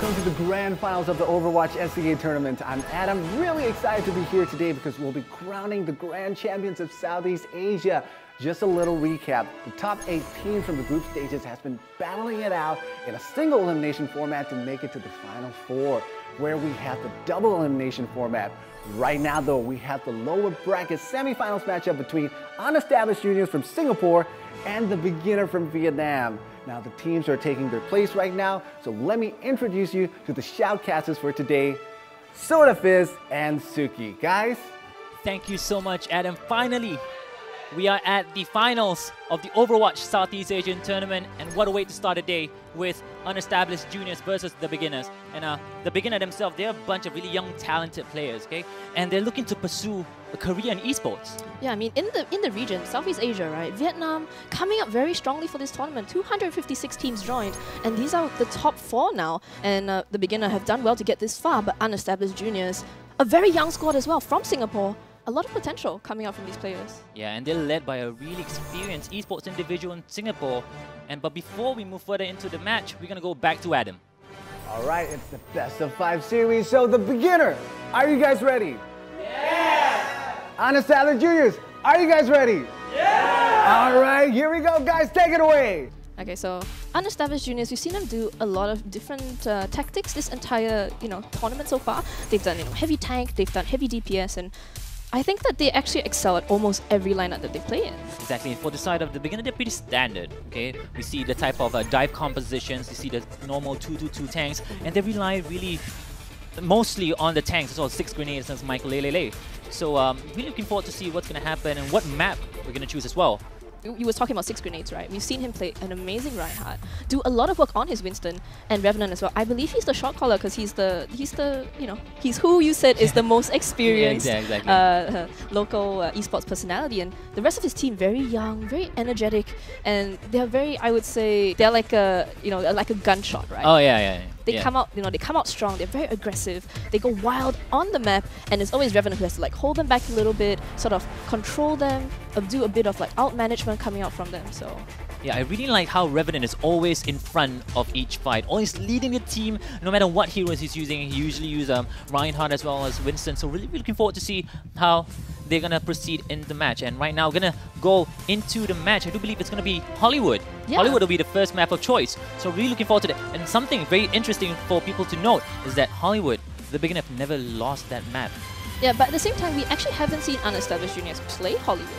welcome to the grand finals of the Overwatch SEA Tournament. I'm Adam, really excited to be here today because we'll be crowning the grand champions of Southeast Asia. Just a little recap, the top 8 teams from the group stages has been battling it out in a single elimination format to make it to the final 4, where we have the double elimination format. Right now though, we have the lower bracket semifinals matchup between UnEstablished Juniors from Singapore and the beginner from Vietnam. Now the teams are taking their place right now, so let me introduce you to the shoutcasters for today, Soda Fizz and Suki. Guys? Thank you so much, Adam. Finally, we are at the finals of the Overwatch Southeast Asian Tournament, and what a way to start a day with UnEstablished Juniors versus the beginners. And the beginner themselves, they're a bunch of really young, talented players, okay? And they're looking to pursue a career in esports. Yeah, I mean, in the region, Southeast Asia, right? Vietnam coming up very strongly for this tournament. 256 teams joined, and these are the top 4 now. And the beginner have done well to get this far, but UnEstablished Juniors, a very young squad as well from Singapore. A lot of potential coming out from these players. Yeah, and they're led by a really experienced esports individual in Singapore. But before we move further into the match, we're going to go back to Adam. All right, it's the best of 5 series, so the beginner, are you guys ready? Yeah! UnEstablished Juniors, are you guys ready? Yeah! All right, here we go, guys, take it away. Okay, so UnEstablished Juniors, we've seen them do a lot of different tactics this entire tournament so far. They've done heavy tank, they've done heavy DPS, and I think that they actually excel at almost every lineup that they play in. Exactly. For the side of the beginner, they're pretty standard. Okay, we see the type of dive compositions. You see the normal 2-2-2 tanks, and they rely really mostly on the tanks as well. 6 grenades and Michael Lele. So really looking forward to see what's going to happen and what map we're going to choose as well. You was talking about 6 grenades, right? We've seen him play an amazing Reinhardt, do a lot of work on his Winston and Revenant as well. I believe he's the shot caller because he's who you said is the most experienced local esports personality, and the rest of his team very young, very energetic, and they're very, I would say, they're like a like a gunshot, right? Oh yeah. They come out, they come out strong. They're very aggressive. They go wild on the map, and it's always Revenant who has to like hold them back a little bit, sort of control them, do a bit of like out management coming out from them. So yeah, I really like how Revenant is always in front of each fight, always leading the team. No matter what heroes he's using, he usually uses Reinhardt as well as Winston. So really looking forward to see how they're gonna proceed in the match. And right now, we're gonna go into the match. I do believe it's gonna be Hollywood. Yeah. Hollywood will be the first map of choice. So really looking forward to that. And something very interesting for people to note is that Hollywood, the beginner, have never lost that map. Yeah, but at the same time, we actually haven't seen UnEstablished Juniors play Hollywood.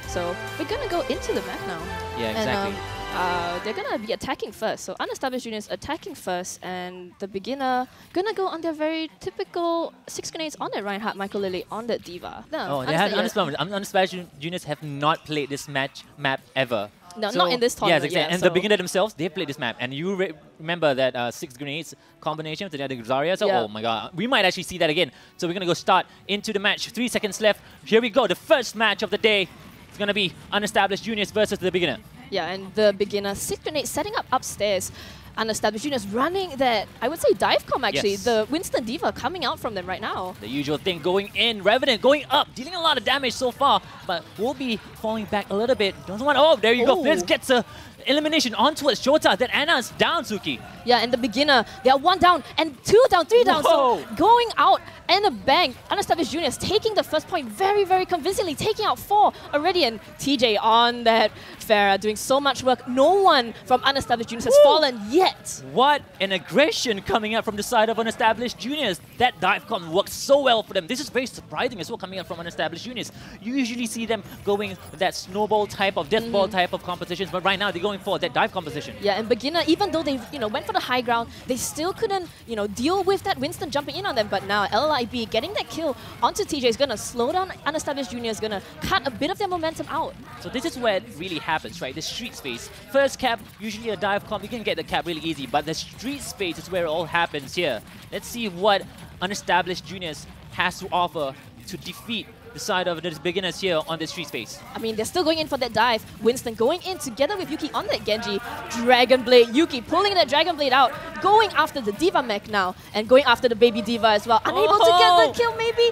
So we're gonna go into the map now. Yeah, exactly. And, they're gonna be attacking first. So UnEstablished Juniors attacking first, and the beginner gonna go on their very typical 6 grenades on that Reinhardt, Michael Lele on that Diva. No, they have UnEstablished Juniors have not played this map ever. No, so, not in this tournament. Yeah, exactly. And the beginner themselves, they played this map. And you remember that 6 grenades combination with the Zarya? So, oh my god, we might actually see that again. So we're gonna go start into the match. 3 seconds left. Here we go, the first match of the day. It's going to be UnEstablished Juniors versus the beginner. Yeah, and the beginner 6 grenades setting up upstairs. UnEstablished Juniors running that, I would say, dive com actually. Yes. The Winston Diva coming out from them right now. The usual thing going in. Revenant going up, dealing a lot of damage so far, but will be falling back a little bit. Doesn't want. Oh, there you go. Fizz gets a elimination onto it. Shota. Then Anna's down, Suki. Yeah, and the beginner, they are 1 down and 2 down, 3 down. Whoa. So going out and a bang. UnEstablished Juniors taking the first point very, very convincingly, taking out 4 already. And TJ on that Farah doing so much work. No one from UnEstablished Juniors has fallen yet. What an aggression coming out from the side of UnEstablished Juniors. That dive com works so well for them. This is very surprising as well coming out from UnEstablished Juniors. You usually see them going with that snowball type of, death ball type of competitions, but right now they're going for that dive composition. Yeah, and beginner, even though they went for the high ground, they still couldn't deal with that Winston jumping in on them. But now LLIB getting that kill onto TJ is gonna slow down UnEstablished Juniors, gonna cut a bit of their momentum out. So this is where it really happens, right? The street space. First cap, usually a dive comp, you can get the cap really easy, but the street space is where it all happens here. Let's see what UnEstablished Juniors has to offer to defeat the side of the beginners here on the street space. I mean, they're still going in for that dive. Winston going in together with Yuki on that Genji. Dragon Blade, Yuki pulling that Dragon Blade out. going after the Diva mech now and going after the baby Diva as well. Unable to get the kill maybe.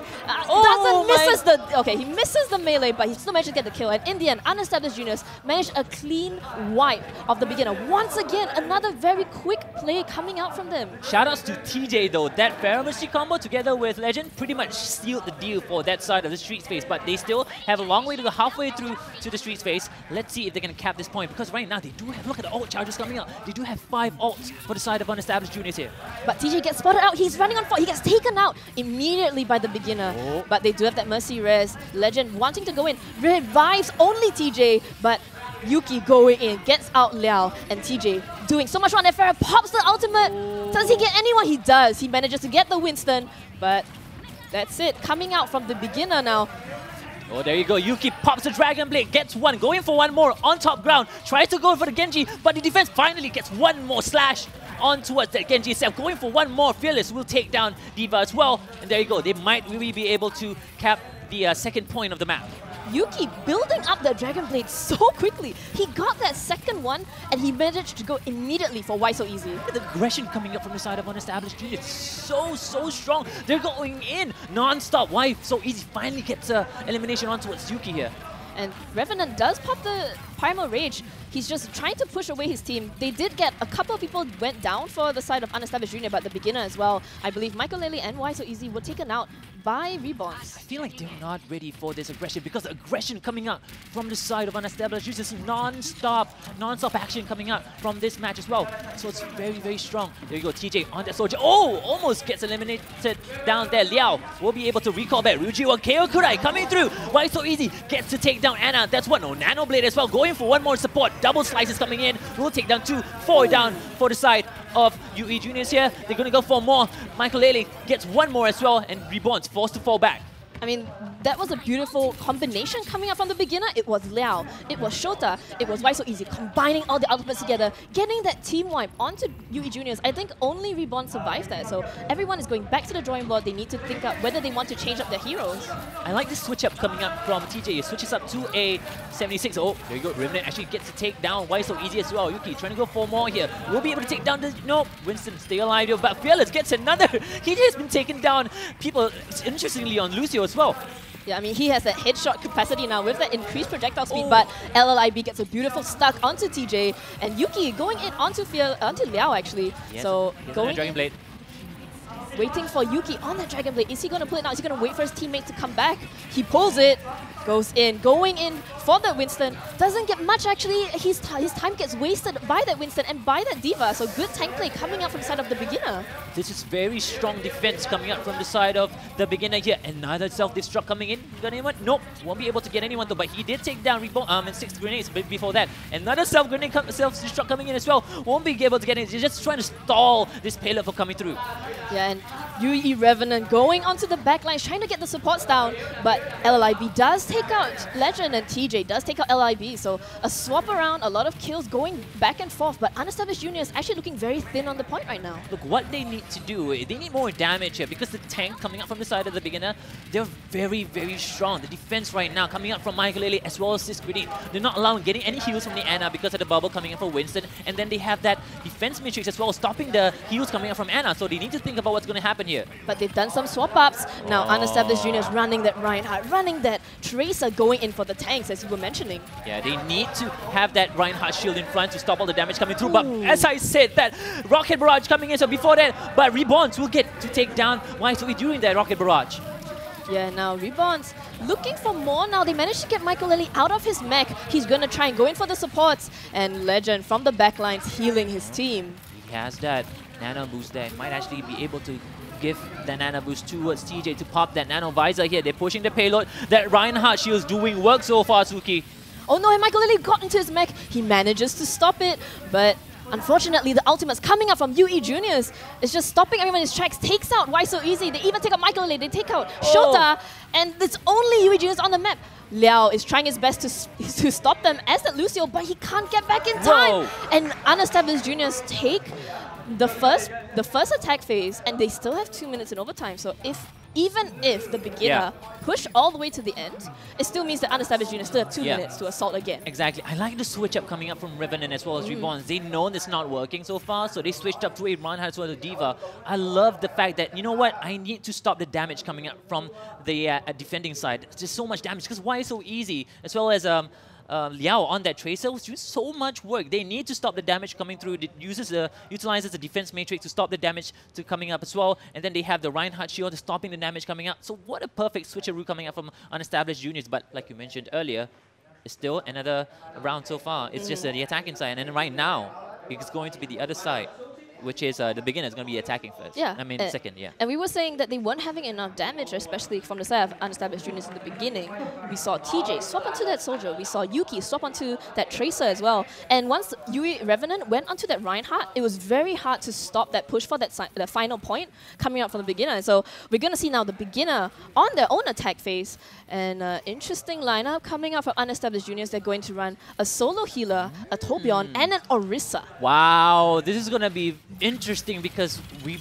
He misses the melee, but he still managed to get the kill. And in the end, Unestablished Juniors managed a clean wipe of the beginner. Once again, another very quick play coming out from them. Shoutouts to TJ though. That Pharmacy combo together with Legend pretty much sealed the deal for that side of the street space, but they still have a long way to go, halfway through to the street space. Let's see if they can cap this point, because right now they do have, look at the ult charges coming out. They do have 5 ults for the side of Unestablished Juniors here. But TJ gets spotted out. He's running on 4. He gets taken out immediately by the beginner. But they do have that Mercy res. Legend wanting to go in. Revives only TJ, but Yuki going in, gets out Liao, and TJ doing so much on that Pharah, pops the ultimate. Does he get anyone? He does. He manages to get the Winston, but that's it. Coming out from the beginner now. Oh, there you go. Yuki pops the Dragon Blade, gets one, going for one more on top ground. Tries to go for the Genji, but the defense finally gets one more slash on towards that Genji itself. Going for one more. Fearless will take down Diva as well. And there you go. They might really be able to cap the second point of the map. Yuki building up the Dragon Blade so quickly. He got that second one and he managed to go immediately for Why So Easy. The aggression coming up from the side of Unestablished Juniors, so strong. They're going in non-stop. Why So Easy finally gets elimination on towards Yuki here. And Revenant does pop the Primal Rage. He's just trying to push away his team. They did get a couple of people went down for the side of Unestablished Junior, but the beginner as well. I believe Michael Lely and Why So Easy were taken out by Reborns. I feel like they're not ready for this aggression, because the aggression coming out from the side of Unestablished Juniors is non-stop action coming out from this match as well. So it's very strong. There you go, TJ on that soldier. Oh, almost gets eliminated down there. Liao will be able to recall back. Ryuji or KO Kurai coming through. Why So Easy gets to take down Anna. That's one. No, Nano Blade as well, going for one more support. Double slices coming in. We'll take down 2, 4 down for the side of UE Juniors here. They're going to go for more. Michael Lely gets one more as well, and Reborn's forced to fall back. I mean, that was a beautiful combination coming up from the beginner. It was Liao, it was Shota, it was Why So Easy, combining all the ultimates together, getting that team wipe onto UE Juniors. I think only Reborn survived that, so everyone is going back to the drawing board. They need to think up whether they want to change up their heroes. I like this switch up coming up from TJ. He switches up to a 76. Oh, there you go. Revenant actually gets to take down Why So Easy as well. Yuki trying to go for more here. We'll be able to take down the... Nope. Winston stay alive here, but Fearless gets another. He has been taking down people, interestingly, on Lucio as well. Yeah, I mean, he has that headshot capacity now with that increased projectile speed, but LLIB gets a beautiful stuck onto TJ, and Yuki going in onto Liao actually. Yes, so going Dragon Blade. Waiting for Yuki on the Dragon Blade. Is he going to pull it now? Is he going to wait for his teammate to come back? He pulls it, goes in, going in for the Winston. Doesn't get much actually. His time gets wasted by that Winston and by that Diva. So good tank play coming out from the side of the beginner. This is very strong defense coming out from the side of the beginner here. Another self-destruct coming in. Got anyone? Nope. Won't be able to get anyone though. But he did take down and 6 grenades before that. Another self-destruct coming in as well. Won't be able to get it. He's just trying to stall this payload from coming through. Yeah, and UE Revenant going onto the backlines, trying to get the supports down, but LLIB does take out Legend and TJ does take out LIB, so a swap around, a lot of kills going back and forth, but Unestablished Juniors actually looking very thin on the point right now. Look, what they need to do, they need more damage here, because the tank coming out from the side of the beginner, they're very strong. The defense right now coming out from Michael Lely as well as this grenade, they're not allowing getting any heals from the Anna because of the bubble coming in for Winston, and then they have that defense matrix as well, stopping the heals coming out from Anna, so they need to think about what's going to happen here. But they've done some swap-ups. Now Unestablished Juniors running that Reinhardt, running that Tracer, going in for the tanks, as you were mentioning. Yeah, they need to have that Reinhardt shield in front to stop all the damage coming through. But as I said, that Rocket Barrage coming in, so before that, but Reborns will get to take down Why So We doing that Rocket Barrage. Yeah, now Reborns looking for more now. They managed to get Michael Lely out of his mech. He's going to try and go in for the supports. And Legend from the backlines healing his team. He has that nano boost there. Might actually be able to give the nano boost towards TJ to pop that nano visor here. They're pushing the payload. That Reinhardt shield is doing work so far, Suki. Oh no, and Michael Lely got into his mech. He manages to stop it, but unfortunately the ultimates coming up from UE Juniors is just stopping everyone in his tracks. Takes out Why So Easy. They even take out Michael Lely. They take out Shota, and it's only UE Juniors on the map. Liao is trying his best to stop them as that Lucio, but he can't get back in time. And Unestablished Juniors take the first attack phase, and they still have 2 minutes in overtime. So if even if the beginner push all the way to the end, it still means that unestablished juniors still have 2 minutes to assault again. Exactly. I like the switch up coming up from Revenant as well as Reborn. They know it's not working so far, so they switched up to a Reinhardt as well as Diva. I love the fact that, you know what, I need to stop the damage coming up from the defending side. It's just so much damage, because why is so easy? As well as Liao on that Tracer was doing so much work. They need to stop the damage coming through. It utilizes the defense matrix to stop the damage to coming up as well. And then they have the Reinhardt shield stopping the damage coming up. So what a perfect switcheroo coming up from unestablished juniors. But like you mentioned earlier, it's still another round so far. It's just the attacking side. And then right now, it's going to be the other side, which is the beginner is going to be attacking first. Yeah. I mean, second, And we were saying that they weren't having enough damage, especially from the side of unestablished juniors in the beginning. We saw TJ swap onto that soldier. We saw Yuki swap onto that Tracer as well. And once Yui Revenant went onto that Reinhardt, it was very hard to stop that push for that the final point coming out from the beginner. And so we're going to see now the beginner on their own attack phase. And interesting lineup coming out from unestablished juniors. They're going to run a solo healer, a Torbjorn, and an Orisa. Wow, this is going to be interesting because we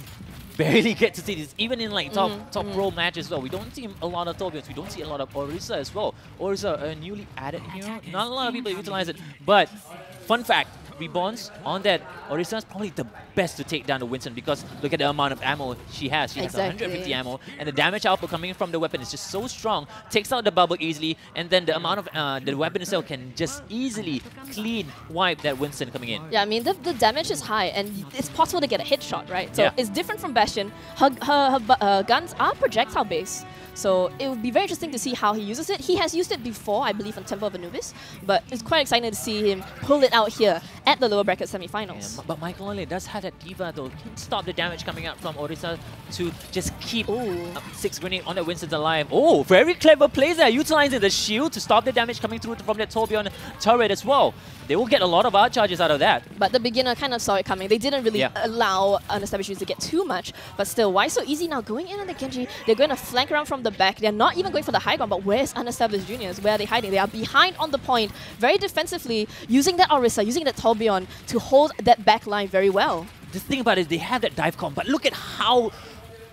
barely get to see this, even in like top pro matches as well. We don't see a lot of Torbjorns, we don't see a lot of Orisa as well. Orisa, a newly added hero. Not a lot of people utilize it, but fun fact, Reborns on that Orisa is probably the best to take down the Winston, because look at the amount of ammo she has. She has 150 ammo, and the damage output coming from the weapon is just so strong. Takes out the bubble easily, and then the amount of the weapon itself can just easily clean wipe that Winston coming in. Yeah, I mean, the damage is high, and it's possible to get a headshot, right? So it's different from Bastion. Her guns are projectile based. So it would be very interesting to see how he uses it. He has used it before, I believe, on Temple of Anubis, but it's quite exciting to see him pull it out here at the lower bracket semifinals. Yeah, but Michael Only does have that Diva though, can stop the damage coming out from Orisa to just keep 6 grenade on the Winston's alive. Oh, very clever plays there, utilizing the shield to stop the damage coming through from that Torbjorn turret as well. They will get a lot of art charges out of that. But the beginner kind of saw it coming. They didn't really allow unestablished juniors to get too much, but still, why so easy now? Going in on the Genji, they're going to flank around from the back. They're not even going for the high ground, but where's unestablished juniors? Where are they hiding? They are behind on the point, very defensively, using that Orisa, using that Torbjorn to hold that back line very well. The thing about it is they have that dive comp, but look at how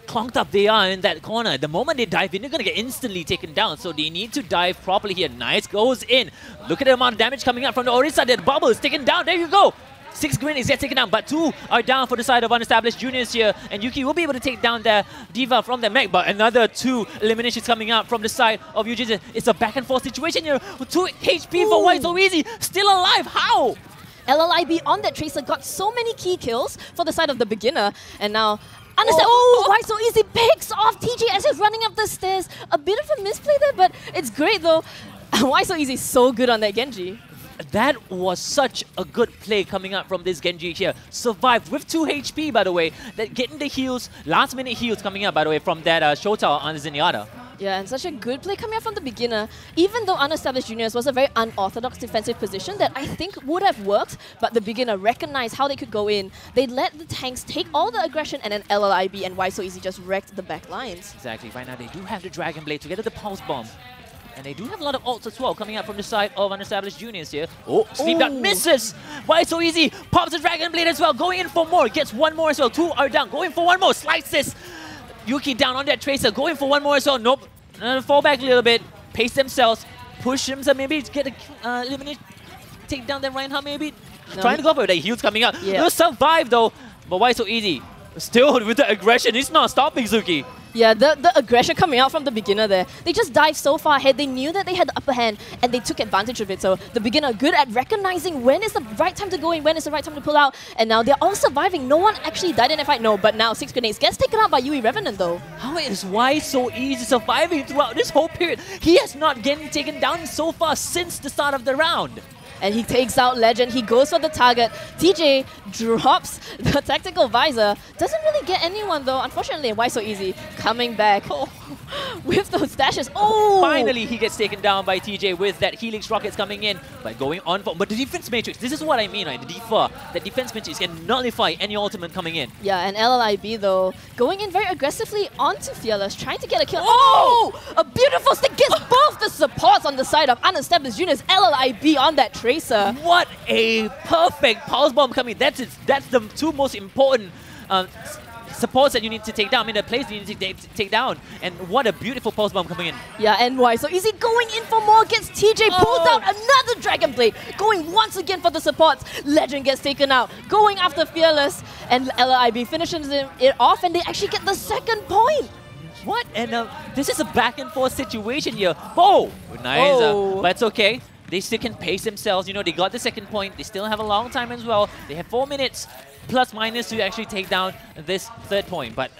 clunked up they are in that corner. The moment they dive in, they're going to get instantly taken down. So they need to dive properly here. Nice, goes in. Look at the amount of damage coming out from the Orisa. That bubble is taken down. There you go. 6 grenades get taken down, but 2 are down for the side of unestablished juniors here. And Yuki will be able to take down the Diva from the mech, but another 2 eliminations coming out from the side of UGZ. It's a back and forth situation here. 2 HP for Why So Easy. Still alive. How? LLIB on that Tracer got so many key kills for the side of the beginner, and now Why So Easy picks off TJ as he's running up the stairs. A bit of a misplay there, but it's great though. Why So Easy is so good on that Genji. That was such a good play coming up from this Genji here. Survived with 2 HP, by the way. That getting the heals, last minute heals coming up, by the way, from that Shota on Zenyatta. Yeah, and such a good play coming up from the beginner, even though unestablished juniors was a very unorthodox defensive position that I think would have worked, but the beginner recognized how they could go in. They let the tanks take all the aggression, and then LLIB and Why So Easy just wrecked the back lines. Exactly, right now they do have the Dragon Blade together the Pulse Bomb. And they do have a lot of ults as well coming out from the side of unestablished juniors here. Oh, Sleep Dart misses! Why So Easy? Pops the Dragon Blade as well, going in for more. Gets 1 more as well. 2 are down, going for 1 more. Slices! Yuki down on that Tracer, going for 1 more as well. Nope. Fall back a little bit. Pace themselves. Push themselves, maybe get a eliminate. Take down that Reinhardt maybe. No. Trying to go for it. The heals coming out. Yeah. They'll survive though. But Why So Easy? Still with the aggression, it's not stopping Zuki. Yeah, the aggression coming out from the beginner there. They just dived so far ahead. They knew that they had the upper hand and they took advantage of it. So the beginner good at recognizing when is the right time to go in, when is the right time to pull out. And now they're all surviving. No one actually died in a fight. No, but now 6 grenades gets taken out by Yui Revenant though. How is Why So Easy surviving throughout this whole period? He has not getting taken down so far since the start of the round. And he takes out Legend, he goes for the target. TJ drops the tactical visor. Doesn't really get anyone though, unfortunately. Why So Easy? Coming back with those dashes. Oh! Finally, he gets taken down by TJ with that Helix rockets coming in. But going on for... But the defense matrix, this is what I mean, right? The defer. The defense matrix can nullify any ultimate coming in. Yeah, and LLIB though, going in very aggressively onto Fearless, trying to get a kill. Oh! A beautiful stick gets both the supports on the side of unestablished juniors. LLIB on that Tracer. What a perfect Pulse Bomb coming. That's the 2 most important supports that you need to take down. I mean, the plays you need to take down. And what a beautiful pulse bomb coming in. Yeah, and why? So Easy going in for more, gets TJ, pulls out another Dragon Blade, going once again for the supports. Legend gets taken out, going after Fearless, and LIB finishes it off, and they actually get the second point. What? And this is a back and forth situation here. Oh, nice. But it's okay. They still can pace themselves. You know, they got the second point. They still have a long time as well. They have 4 minutes plus minus to actually take down this third point. But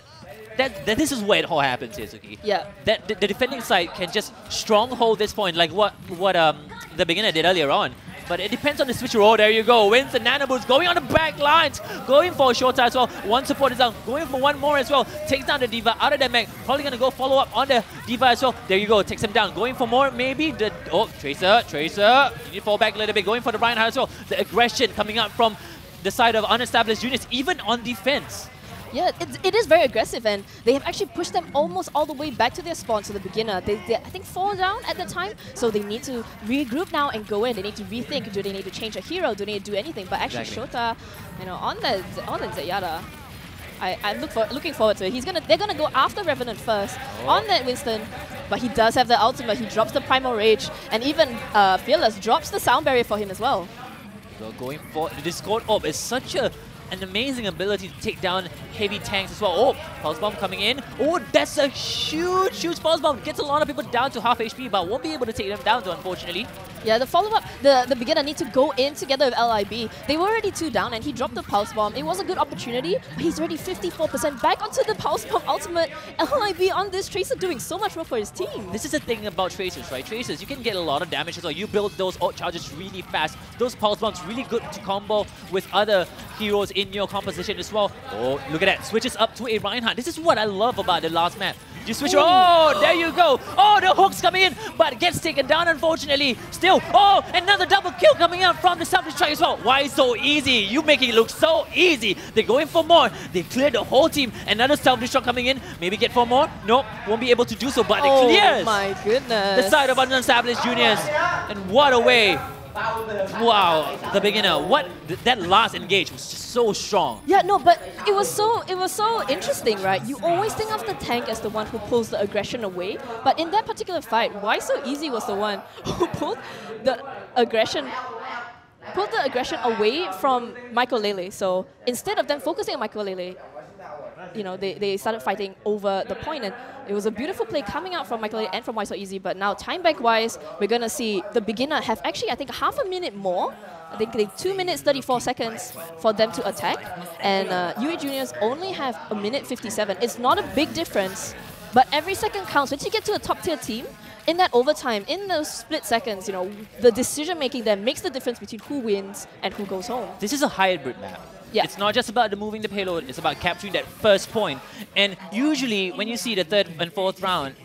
this is where it all happens here, Suki. Yeah. The defending side can just stronghold this point, like what the beginner did earlier on. But it depends on the switcher. Oh, there you go. Wins the Nano Boost, going on the back lines, going for a short as well. One support is down, going for one more as well. Takes down the Diva out of the mech. Probably going to go follow up on the Diva as well. There you go. Takes him down. Going for more, maybe. Tracer. You need to fall back a little bit. Going for the Reinhardt as well. The aggression coming up from the side of UnEstablished.Juniors, even on defense. Yeah, it is very aggressive, and they have actually pushed them almost all the way back to their spawn to the beginner. They I think 4 down at the time, so they need to regroup now and go in. They need to rethink. Do they need to change a hero? Do they need to do anything? But actually, Shota, you know, on the Zenyatta, I'm looking forward to it. They're gonna go after Revenant first on that Winston, but he does have the ultimate. He drops the Primal Rage, and even Fearless drops the Sound Barrier for him as well. So going for the Discord Orb is such an amazing ability to take down heavy tanks as well. Oh, Pulse Bomb coming in. Oh, that's a huge Pulse Bomb. Gets a lot of people down to half HP, but won't be able to take them down, unfortunately. Yeah, the follow-up, the beginner need to go in together with LIB. They were already 2 down, and he dropped the Pulse Bomb. It was a good opportunity, but he's already 54% back onto the Pulse Bomb ultimate. LIB on this, Tracer doing so much work for his team. This is the thing about Tracers, right? Tracers, you can get a lot of damage as well. You build those ult charges really fast. Those Pulse Bombs really good to combo with other heroes in your composition as well. Oh, look at that. Switches up to a Reinhardt. This is what I love about the last map. You switch. Oh, there you go. Oh, the hook's coming in, but gets taken down, unfortunately. Still, oh, another double kill coming out from the Selfish Strike as well. Why so easy? You making it look so easy. They're going for more. They cleared the whole team. Another Selfish Strike coming in. Maybe get 4 more. Nope, won't be able to do so, but it clears. Oh my goodness. The side of UnEstablished.Juniors. And what a way. Wow, the beginner. That last engage was just so strong. Yeah, no, but it was so interesting, right? You always think of the tank as the one who pulls the aggression away, but in that particular fight, Why So Easy was the one who pulled the aggression away from Michael Lele. So instead of them focusing on Michael Lele, you know, they started fighting over the point, and it was a beautiful play coming out from Michael and from Why So Easy. But now, time back wise, we're gonna see the beginner have actually, I think, half a minute more. I think they 2 minutes 34 seconds for them to attack, and UA Juniors only have 1:57. It's not a big difference, but every second counts. Once you get to a top tier team, in that overtime, in those split seconds, you know, the decision making there makes the difference between who wins and who goes home. This is a hybrid map. Yeah. It's not just about moving the payload, it's about capturing that first point. And usually, when you see the 3rd and 4th round,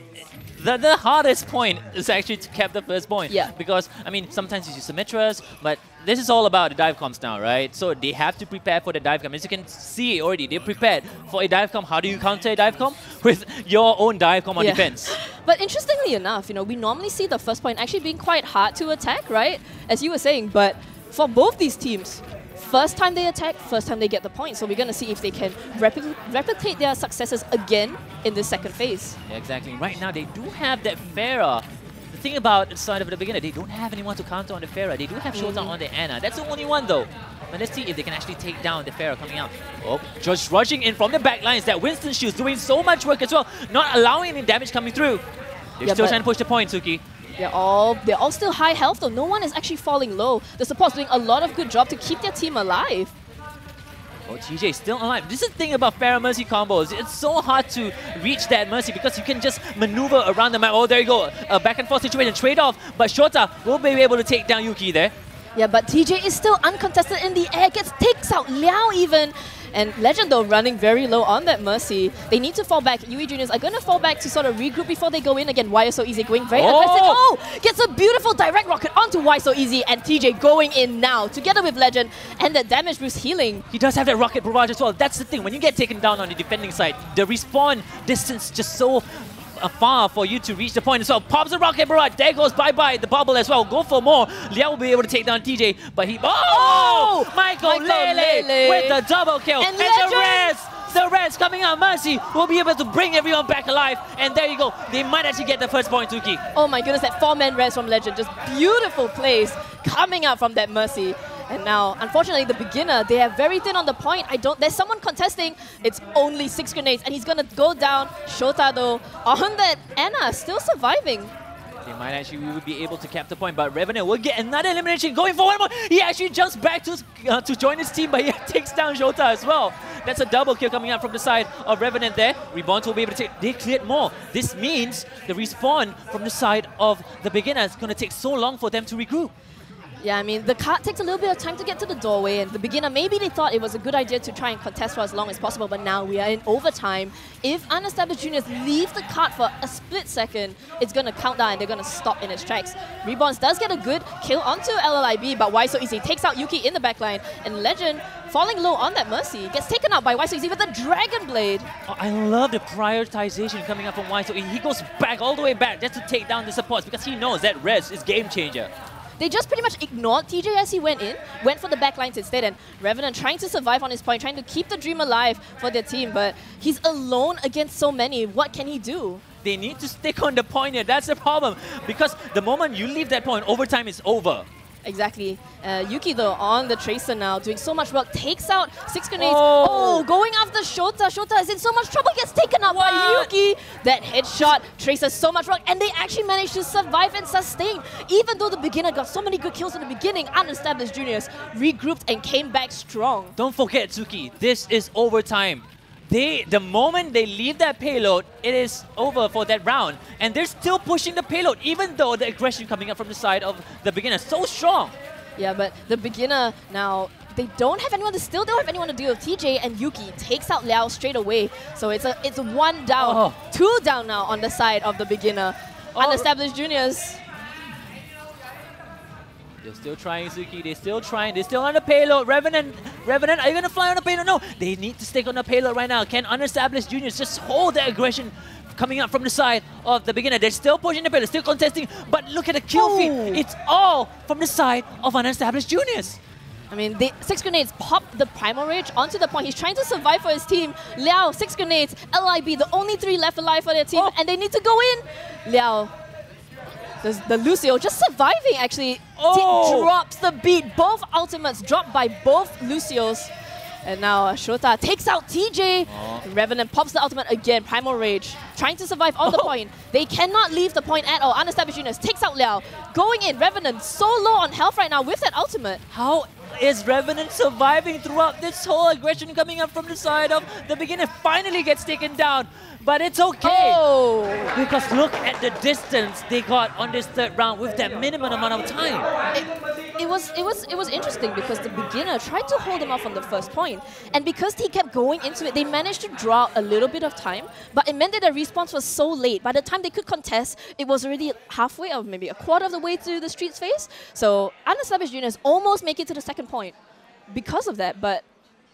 the hardest point is actually to cap the first point. Yeah. Because, I mean, sometimes you use Symmetras, but this is all about the dive comms now, right? So they have to prepare for the dive comm. As you can see already, they're prepared for a dive comm. How do you counter a dive comm? With your own dive comm on defense. But interestingly enough, you know, we normally see the first point actually being quite hard to attack, right? As you were saying, but for both these teams, first time they attack, first time they get the point. So we're going to see if they can replicate their successes again in this second phase. Yeah, exactly. Right now, they do have that Pharah. The thing about the side of the beginner, they don't have anyone to counter on the Pharah. They do have Showdown on the Ana. That's the only one, though. But let's see if they can actually take down the Pharah coming out. Oh, just rushing in from the back lines. That Winston Shields doing so much work as well, not allowing any damage coming through. They're still trying to push the point, Suki. They're all still high health though. No one is actually falling low. The support's doing a lot of good job to keep their team alive. Oh, TJ still alive. This is the thing about Pharah Mercy combos. It's so hard to reach that Mercy because you can just maneuver around the map. Oh, there you go. A back and forth situation, trade off. But Shota will be able to take down Yuki there. Yeah, but TJ is still uncontested in the air. Takes out Liao even. And Legend, though, running very low on that Mercy. They need to fall back. UA Juniors are going to fall back to sort of regroup before they go in again. Why So Easy going very aggressive. Oh! Gets a beautiful direct rocket onto Why So Easy. And TJ going in now, together with Legend. And the damage boost healing. He does have that rocket barrage as well. That's the thing. When you get taken down on the defending side, the respawn distance just so far for you to reach the point as well. Pops a rocket barrage. There goes bye-bye the bubble as well. Go for more. Liao will be able to take down TJ, but he... Oh! Michael Lele with the double kill. And the rest The Reds coming out. Mercy will be able to bring everyone back alive. And there you go. They might actually get the first point, Tuki. Oh my goodness, that 4-man res from Legend. Just beautiful plays coming out from that Mercy. And now, unfortunately, the beginner, they are very thin on the point. There's someone contesting. It's only 6 grenades, and he's gonna go down. Shota, though, on that Anna, still surviving. They might actually be able to cap the point, but Revenant will get another elimination. Going for one more. He actually jumps back to join his team, but he takes down Shota as well. That's a double kill coming out from the side of Revenant there. Reborn will be able to take. They cleared more. This means the respawn from the side of the beginner is going to take so long for them to regroup. Yeah, I mean, the cart takes a little bit of time to get to the doorway, and the beginner, maybe they thought it was a good idea to try and contest for as long as possible, but now we are in overtime. If Unestablished Juniors leave the cart for a split second, it's going to count down and they're going to stop in its tracks. Reborns does get a good kill onto LLIB, but Why So Easy takes out Yuki in the backline, and Legend, falling low on that Mercy, gets taken out by Why So Easy with the Dragon Blade. Oh, I love the prioritization coming up from Why So Easy. He goes back, all the way back, just to take down the supports because he knows that res is game changer. They just pretty much ignored TJ as he went for the backlines instead, and Revenant trying to survive on his point, trying to keep the dream alive for their team, but he's alone against so many. What can he do? They need to stick on the point here. That's the problem, because the moment you leave that point, overtime is over. Exactly. Yuki, though, on the Tracer now, doing so much work, takes out 6 grenades. Oh. Oh, going after Shota. Shota is in so much trouble, gets taken out by Yuki. That headshot, Tracer so much work, and they actually managed to survive and sustain. Even though the beginner got so many good kills in the beginning, Unestablished Juniors regrouped and came back strong. Don't forget, Tsuki, this is overtime. The moment they leave that payload, it is over for that round. And they're still pushing the payload, even though the aggression coming up from the side of the beginner is so strong. Yeah, but the beginner now, they don't have anyone to deal with TJ, and Yuki takes out Liao straight away. So it's a 1 down, 2 down now on the side of the beginner. Unestablished Juniors. They're still trying, Suki. They're still trying. They're still on the payload. Revenant, are you going to fly on the payload? No. They need to stick on the payload right now. Can Unestablished Juniors just hold the aggression coming up from the side of the beginner? They're still pushing the payload, still contesting. But look at the kill feed. It's all from the side of Unestablished Juniors. I mean, 6 grenades pop the Primal Rage onto the point. He's trying to survive for his team. Liao, 6 grenades. LIB, the only 3 left alive for their team. And they need to go in. Liao. The Lucio just surviving, actually. Drops the beat. Both ultimates dropped by both Lucios. And now Shota takes out TJ. Revenant pops the ultimate again. Primal Rage. Trying to survive on the point. They cannot leave the point at all. Unestablished Juniors takes out Liao. Going in. Revenant so low on health right now with that ultimate. How is Revenant surviving throughout this whole aggression coming up from the side of the beginner? Finally gets taken down. But it's okay. Because look at the distance they got on this third round with that minimum amount of time. It was interesting because the beginner tried to hold him off on the first point, and because he kept going into it, they managed to draw a little bit of time, but it meant that the response was so late. By the time they could contest, it was already halfway or maybe a quarter of the way to the street's phase. So Unestablished Juniors almost make it to the second point because of that, but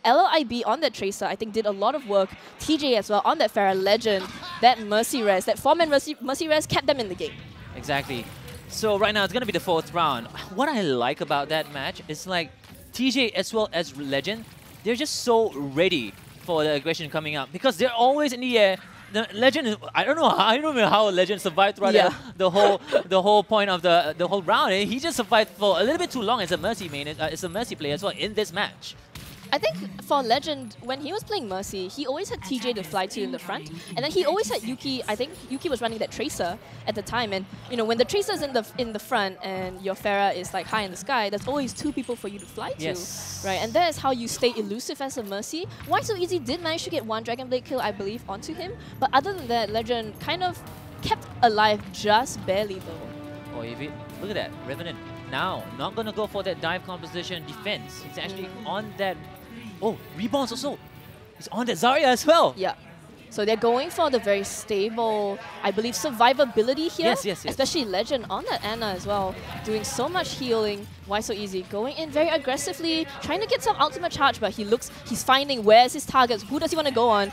LLIB on that Tracer, I think, did a lot of work. TJ as well on that Pharah. Legend, that Mercy Res, that 4-man Mercy Res kept them in the game. Exactly. So right now it's going to be the 4th round. What I like about that match is like TJ as well as Legend, they're just so ready for the aggression coming up because they're always in the air. The Legend, I don't know how Legend survived throughout the whole point of the whole round. He just survived for a little bit too long as a Mercy main, as a Mercy player as well in this match. I think for Legend, when he was playing Mercy, he always had TJ to fly to in the front, and then he always had Yuki. I think Yuki was running that Tracer at the time, and you know, when the Tracer is in the front and your Pharah is like high in the sky, there's always 2 people for you to fly to, right? And that is how you stay elusive as a Mercy. Why So Easy did manage to get 1 Dragon Blade kill, I believe, onto him, but other than that, Legend kind of kept alive just barely though. Oh, look at that, Revenant now not gonna go for that dive composition defense. He's actually on that. Oh, rebounds also. He's on that Zarya as well. Yeah. So they're going for the very stable, I believe, survivability here. Yes. Especially Legend on that Anna as well. Doing so much healing. Why So Easy? Going in very aggressively, trying to get some ultimate charge, but he's finding where's his targets. Who does he want to go on?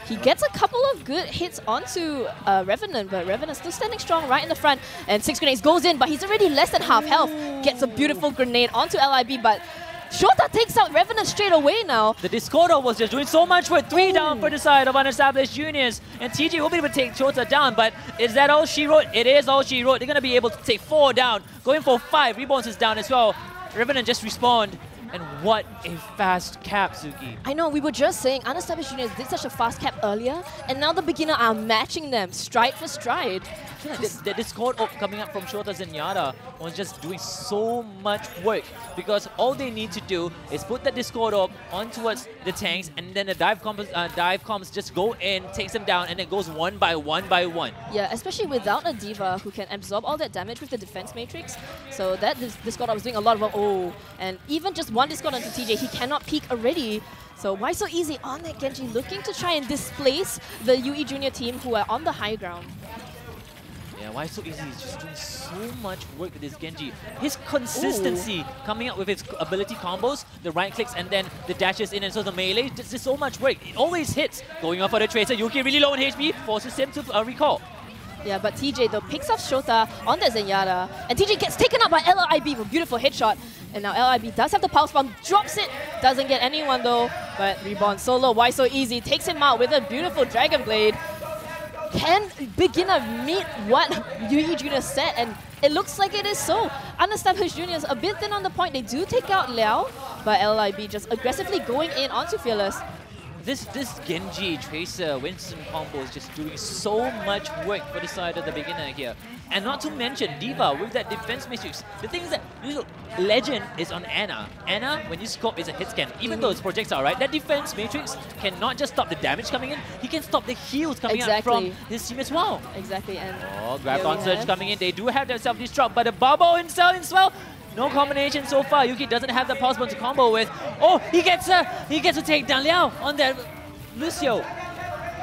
He gets a couple of good hits onto Revenant, but Revenant still standing strong right in the front. And 6 grenades goes in, but he's already less than half health. Gets a beautiful grenade onto LIB, but Shota takes out Revenant straight away now. The Discorder was just doing so much work. 3 down for the side of UnEstablished Juniors. And TJ will be able to take Shota down, but is that all she wrote? It is all she wrote. They're going to be able to take 4 down. Going for 5. Reborns is down as well. Revenant just respawned. And what a fast cap, Suki. I know, we were just saying UnEstablished Juniors did such a fast cap earlier, and now the beginner are matching them stride for stride. I feel like the Discord op coming up from Shota Zenyatta was just doing so much work, because all they need to do is put the Discord op on towards the tanks, and then the dive comms just go in, takes them down, and it goes one by one. Yeah, especially without a diva who can absorb all that damage with the defense matrix. So that Discord op was doing a lot of work. Oh, and even just one Discord onto TJ, he cannot peek already. So why so easy on that Genji, looking to try and displace the UE Junior team who are on the high ground. Yeah, why so easy? He's just doing so much work with this Genji. His consistency coming up with his ability combos, the right clicks and then the dashes in and so the melee, just so much work. It always hits. Going off for the Tracer, Yuki really low on HP, forces him to recall. Yeah, but TJ though picks off Shota on that Zenyatta, and TJ gets taken out by LIB with a beautiful headshot. And now LIB does have the pulse bomb, drops it, doesn't get anyone though, but Reborn solo, why so easy, takes him out with a beautiful Dragon Blade. Can beginner meet what UE Juniors said? And it looks like it is so. UnEstablished Juniors a bit thin on the point. They do take out Liao, but LIB just aggressively going in onto Fearless. This Genji, Tracer, Winston combo is just doing so much work for the side of the beginner here. And not to mention D.Va with that defense matrix. The thing is that Legend is on Ana. Ana, when you scope, is a hit scan. Even though it's projectile, right? That defense matrix cannot just stop the damage coming in, he can stop the heals coming out from his team as well. Exactly, and grab on surge coming in. They do have their self-destruct, but the bubble himself as well. No combination so far. Yuki doesn't have the pulse bomb to combo with. Oh, he gets to take down Liao on that Lucio.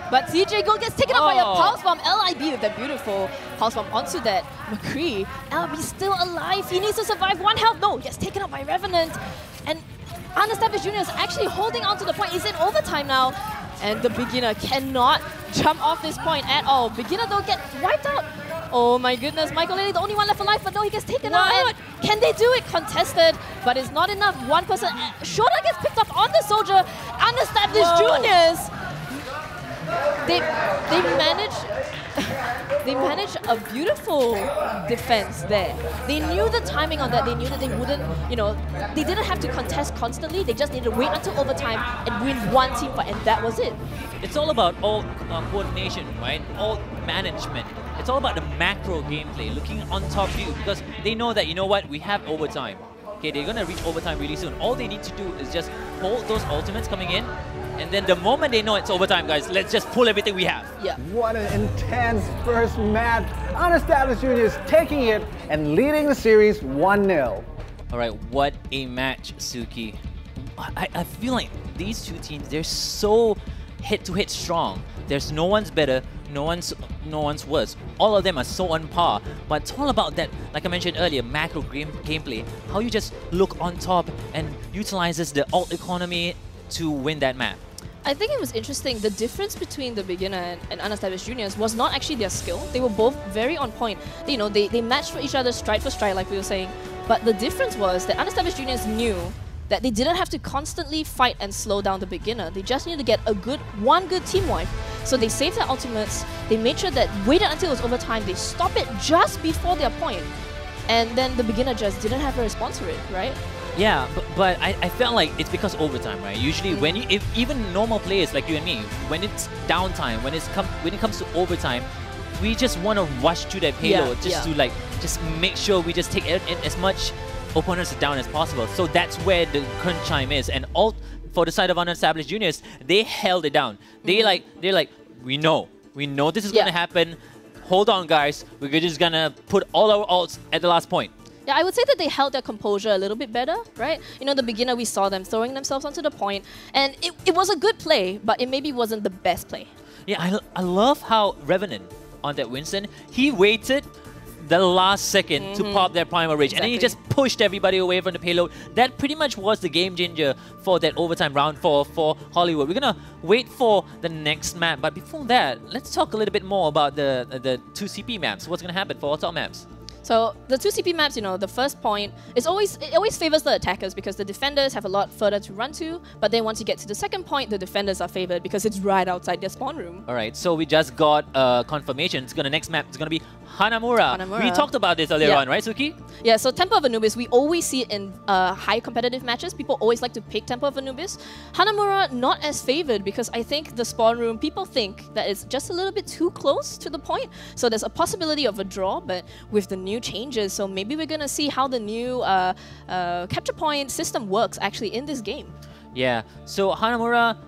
But TJ Gold gets taken out by a pulse bomb. LIB with that beautiful pulse bomb onto that McCree. LIB still alive. He needs to survive 1 health. No, gets taken out by Revenant. And UnEstablished Juniors actually holding on to the point. He's in overtime now. And the beginner cannot jump off this point at all. Beginner though gets wiped out. Oh my goodness, Michael Lily, the only one left alive, but no, he gets taken out. And can they do it? Contested, but it's not enough. 1 person. Shota gets picked up on the soldier. UnEstablished Juniors. They manage a beautiful defense there. They knew the timing on that. They knew that they wouldn't, they didn't have to contest constantly. They just needed to wait until overtime and win 1 team fight, and that was it. It's all about all coordination, right? All management. It's all about the macro gameplay, looking on top view, because they know that, we have overtime. Okay, they're going to reach overtime really soon. All they need to do is just hold those ultimates coming in, and then the moment they know it's overtime, guys, let's just pull everything we have. Yeah. What an intense first match. UnEstablished Juniors taking it and leading the series 1-0. All right, what a match, Suki. I feel like these two teams, they're so hit-to-hit strong. There's no one's better, no one's worse. All of them are so on par. But it's all about that, like I mentioned earlier, macro gameplay. How you just look on top and utilizes the alt economy to win that map. I think it was interesting. The difference between the beginner and UnEstablished Juniors was not actually their skill. They were both very on point. They matched for each other stride for stride, like we were saying. But the difference was that UnEstablished Juniors knew that they didn't have to constantly fight and slow down the beginner. They just needed to get one good team wipe. So they saved their ultimates. They made sure that waited until it was overtime. They stopped it just before their point. And then the beginner just didn't have a response to it, right? Yeah, but I felt like it's because overtime, right? Usually when if even normal players like you and me, when it's downtime, when it comes to overtime, we just want to rush to that payload to just make sure we just take as much opponents down as possible. So that's where the crunch time is. And all for the side of UnEstablished Juniors, they held it down. They're like, we know this is gonna happen. Hold on, guys. We're just gonna put all our ults at the last point. Yeah, I would say that they held their composure a little bit better, right? The beginner, we saw them throwing themselves onto the point, and it was a good play, but it maybe wasn't the best play. Yeah, I love how Revenant on that Winston, he waited the last second to pop that Primal Rage, and then he just pushed everybody away from the payload. That pretty much was the game changer for that overtime round for Hollywood. We're gonna wait for the next map, but before that, let's talk a little bit more about the 2 CP maps. What's gonna happen for our top maps? So the 2CP maps, you know, the first point is it always favors the attackers because the defenders have a lot further to run to. But then once you get to the second point, the defenders are favored because it's right outside their spawn room. All right, so we just got confirmation. The next map is gonna be Hanamura. We talked about this earlier on, right, Suki? Yeah. So Temple of Anubis, we always see it in high competitive matches. People always like to pick Temple of Anubis. Hanamura not as favored because I think the spawn room, people think that it's just a little bit too close to the point. So there's a possibility of a draw, but with the new changes, so maybe we're gonna see how the new capture point system works actually in this game. Yeah, so Hanamura,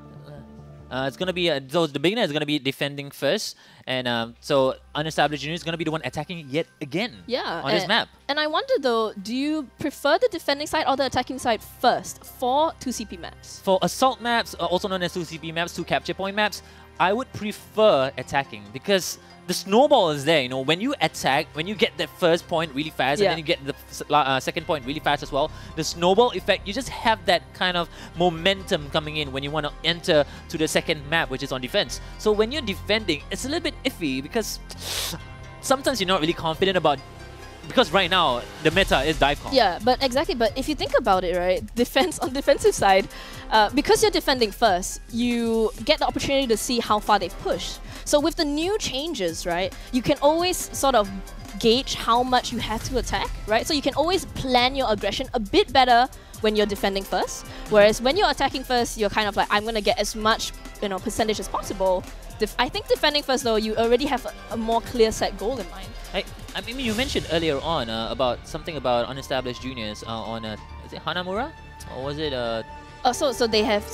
it's gonna be so the beginner is gonna be defending first, and so Unestablished Juniors is gonna be the one attacking yet again. Yeah, on this map. And I wonder though, do you prefer the defending side or the attacking side first for 2CP maps? For assault maps, also known as 2CP maps, 2 capture point maps, I would prefer attacking because the snowball is there, you know, when you attack, when you get that first point really fast and then you get the second point really fast as well, the snowball effect, you just have that kind of momentum coming in when you want to enter to the second map, which is on defense. So when you're defending, it's a little bit iffy because sometimes you're not really confident about, because right now the meta is dive comp. Yeah, but exactly. But if you think about it, right, defense on defensive side, because you're defending first, you get the opportunity to see how far they've pushed. So with the new changes, right, you can always sort of gauge how much you have to attack, right? So you can always plan your aggression a bit better when you're defending first. Whereas when you're attacking first, you're kind of like, I'm gonna get as much, you know, percentage as possible. I think defending first, though, you already have a more clear set goal in mind. I mean, you mentioned earlier on about something about Unestablished Juniors on is it Hanamura or was it So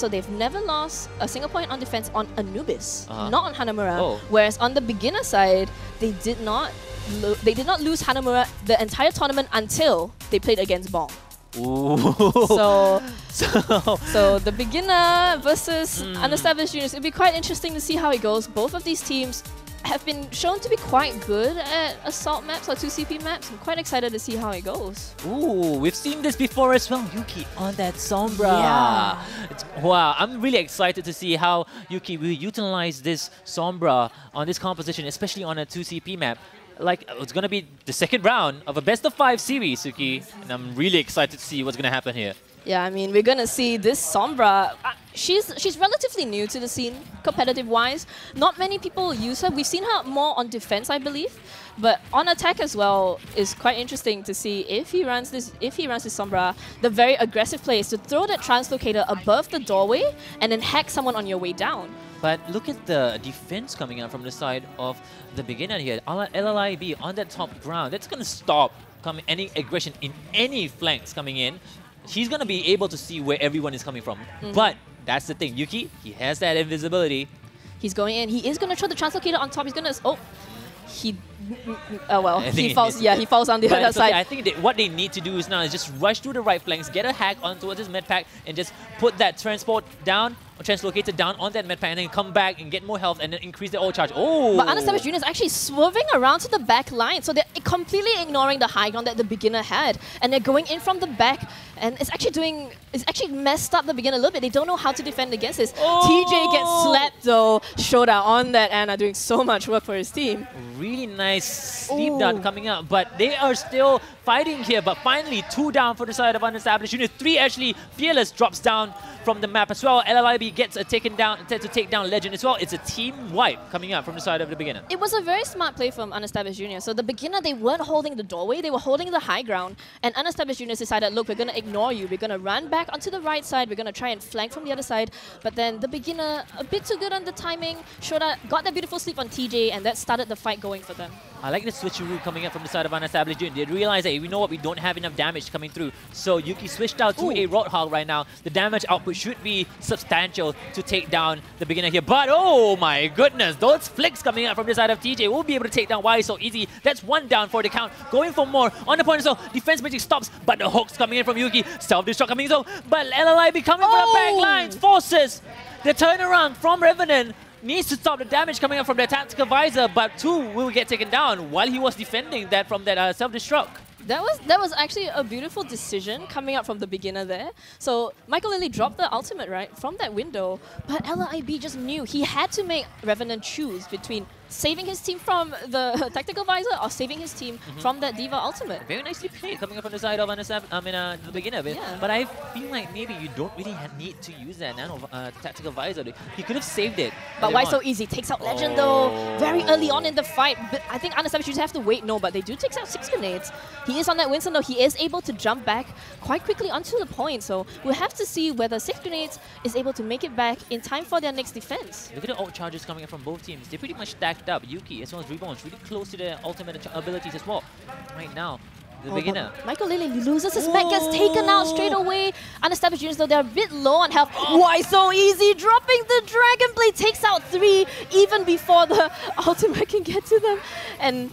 they've never lost a single point on defense on Anubis, not on Hanamura. Oh. Whereas on the beginner side, they did not lose Hanamura the entire tournament until they played against Bong. Ooh. So the beginner versus Unestablished Juniors, it'll be quite interesting to see how it goes. Both of these teams have been shown to be quite good at assault maps or 2CP maps. I'm quite excited to see how it goes. Ooh, we've seen this before as well. Yuki on that Sombra. Yeah. Wow, I'm really excited to see how Yuki will utilize this Sombra on this composition, especially on a 2CP map. Like, it's going to be the second round of a best-of-5 series, Suki. And I'm really excited to see what's going to happen here. Yeah, I mean, we're going to see this Sombra. She's relatively new to the scene, competitive-wise. Not many people use her. We've seen her more on defense, I believe. But on attack as well is quite interesting to see if he runs this Sombra. The very aggressive play is to throw that translocator above the doorway and then hack someone on your way down. But look at the defense coming out from the side of the beginner here. LLIB on that top ground. That's going to stop any aggression in any flanks coming in. He's going to be able to see where everyone is coming from. But that's the thing. Yuki, he has that invisibility. He's going in. He is going to throw the translocator on top. He's going to... Oh, he falls. Yeah, he falls on the other side. I think what they need to do is now just rush through the right flanks, get a hack on towards his med pack, and just put that transport down, or translocator down on that med pack, and then come back and get more health and then increase the ult charge. Oh! But Unestablished Juniors actually swerving around to the back line, so they're completely ignoring the high ground that the beginner had, and they're going in from the back, and it's actually messed up the beginner a little bit. They don't know how to defend against this. TJ gets slapped though. Shoda on that Ana doing so much work for his team. Really nice sleep dart coming out, but they are still fighting here. But finally, 2 down for the side of Unestablished Juniors. 3 actually. Fearless drops down from the map as well. LLIB gets a take down Legend as well. It's a team wipe coming out from the side of the beginner. It was a very smart play from Unestablished Juniors. So the beginner, they weren't holding the doorway, they were holding the high ground. And Unestablished Juniors decided, look, we're going to ignore you. We're going to run back onto the right side. We're going to try and flank from the other side. But then the beginner, a bit too good on the timing. Shoda got that beautiful sleep on TJ, and that started the fight going for them. I like the switcheroo coming up from the side of Unestablished Juniors. They realize that we know what, we don't have enough damage coming through. So Yuki switched out to a Roadhog right now. The damage output should be substantial to take down the beginner here. But oh my goodness, those flicks coming out from the side of TJ will be able to take down Why so easy. That's 1 down for the count. Going for more on the point as well. Defense magic stops, but the hooks coming in from Yuki. Self-destruct coming in. But LLIB coming from the back lines forces the turnaround from Revenant. Needs to stop the damage coming up from the tactical visor, but 2 will get taken down while he was defending that from that self-destruct. That was actually a beautiful decision coming out from the beginner there. So Michael Lilly dropped the ultimate right from that window, but LLIB just knew he had to make Revenant choose between saving his team from the tactical visor or saving his team from that Diva ultimate. Very nicely played coming up from the side of the beginner bit. Yeah. But I feel like maybe you don't really need to use that nano tactical visor. He could have saved it. But why so easy? Takes out Legend though, very early on in the fight. But I think UnEstablished just have to wait. No, but they do take out 6 grenades. He is on that Winston though. He is able to jump back quite quickly onto the point. So we'll have to see whether 6 grenades is able to make it back in time for their next defense. Look at the ult charges coming in from both teams. They're pretty much stacked up. Yuki as well as Reborn's really close to their ultimate abilities as well. Right now, the beginner. Michael Lele loses his mech, gets taken out straight away. UnEstablished Juniors though, they're a bit low on health. Why so easy? Dropping the Dragon Blade takes out 3 even before the ultimate can get to them. And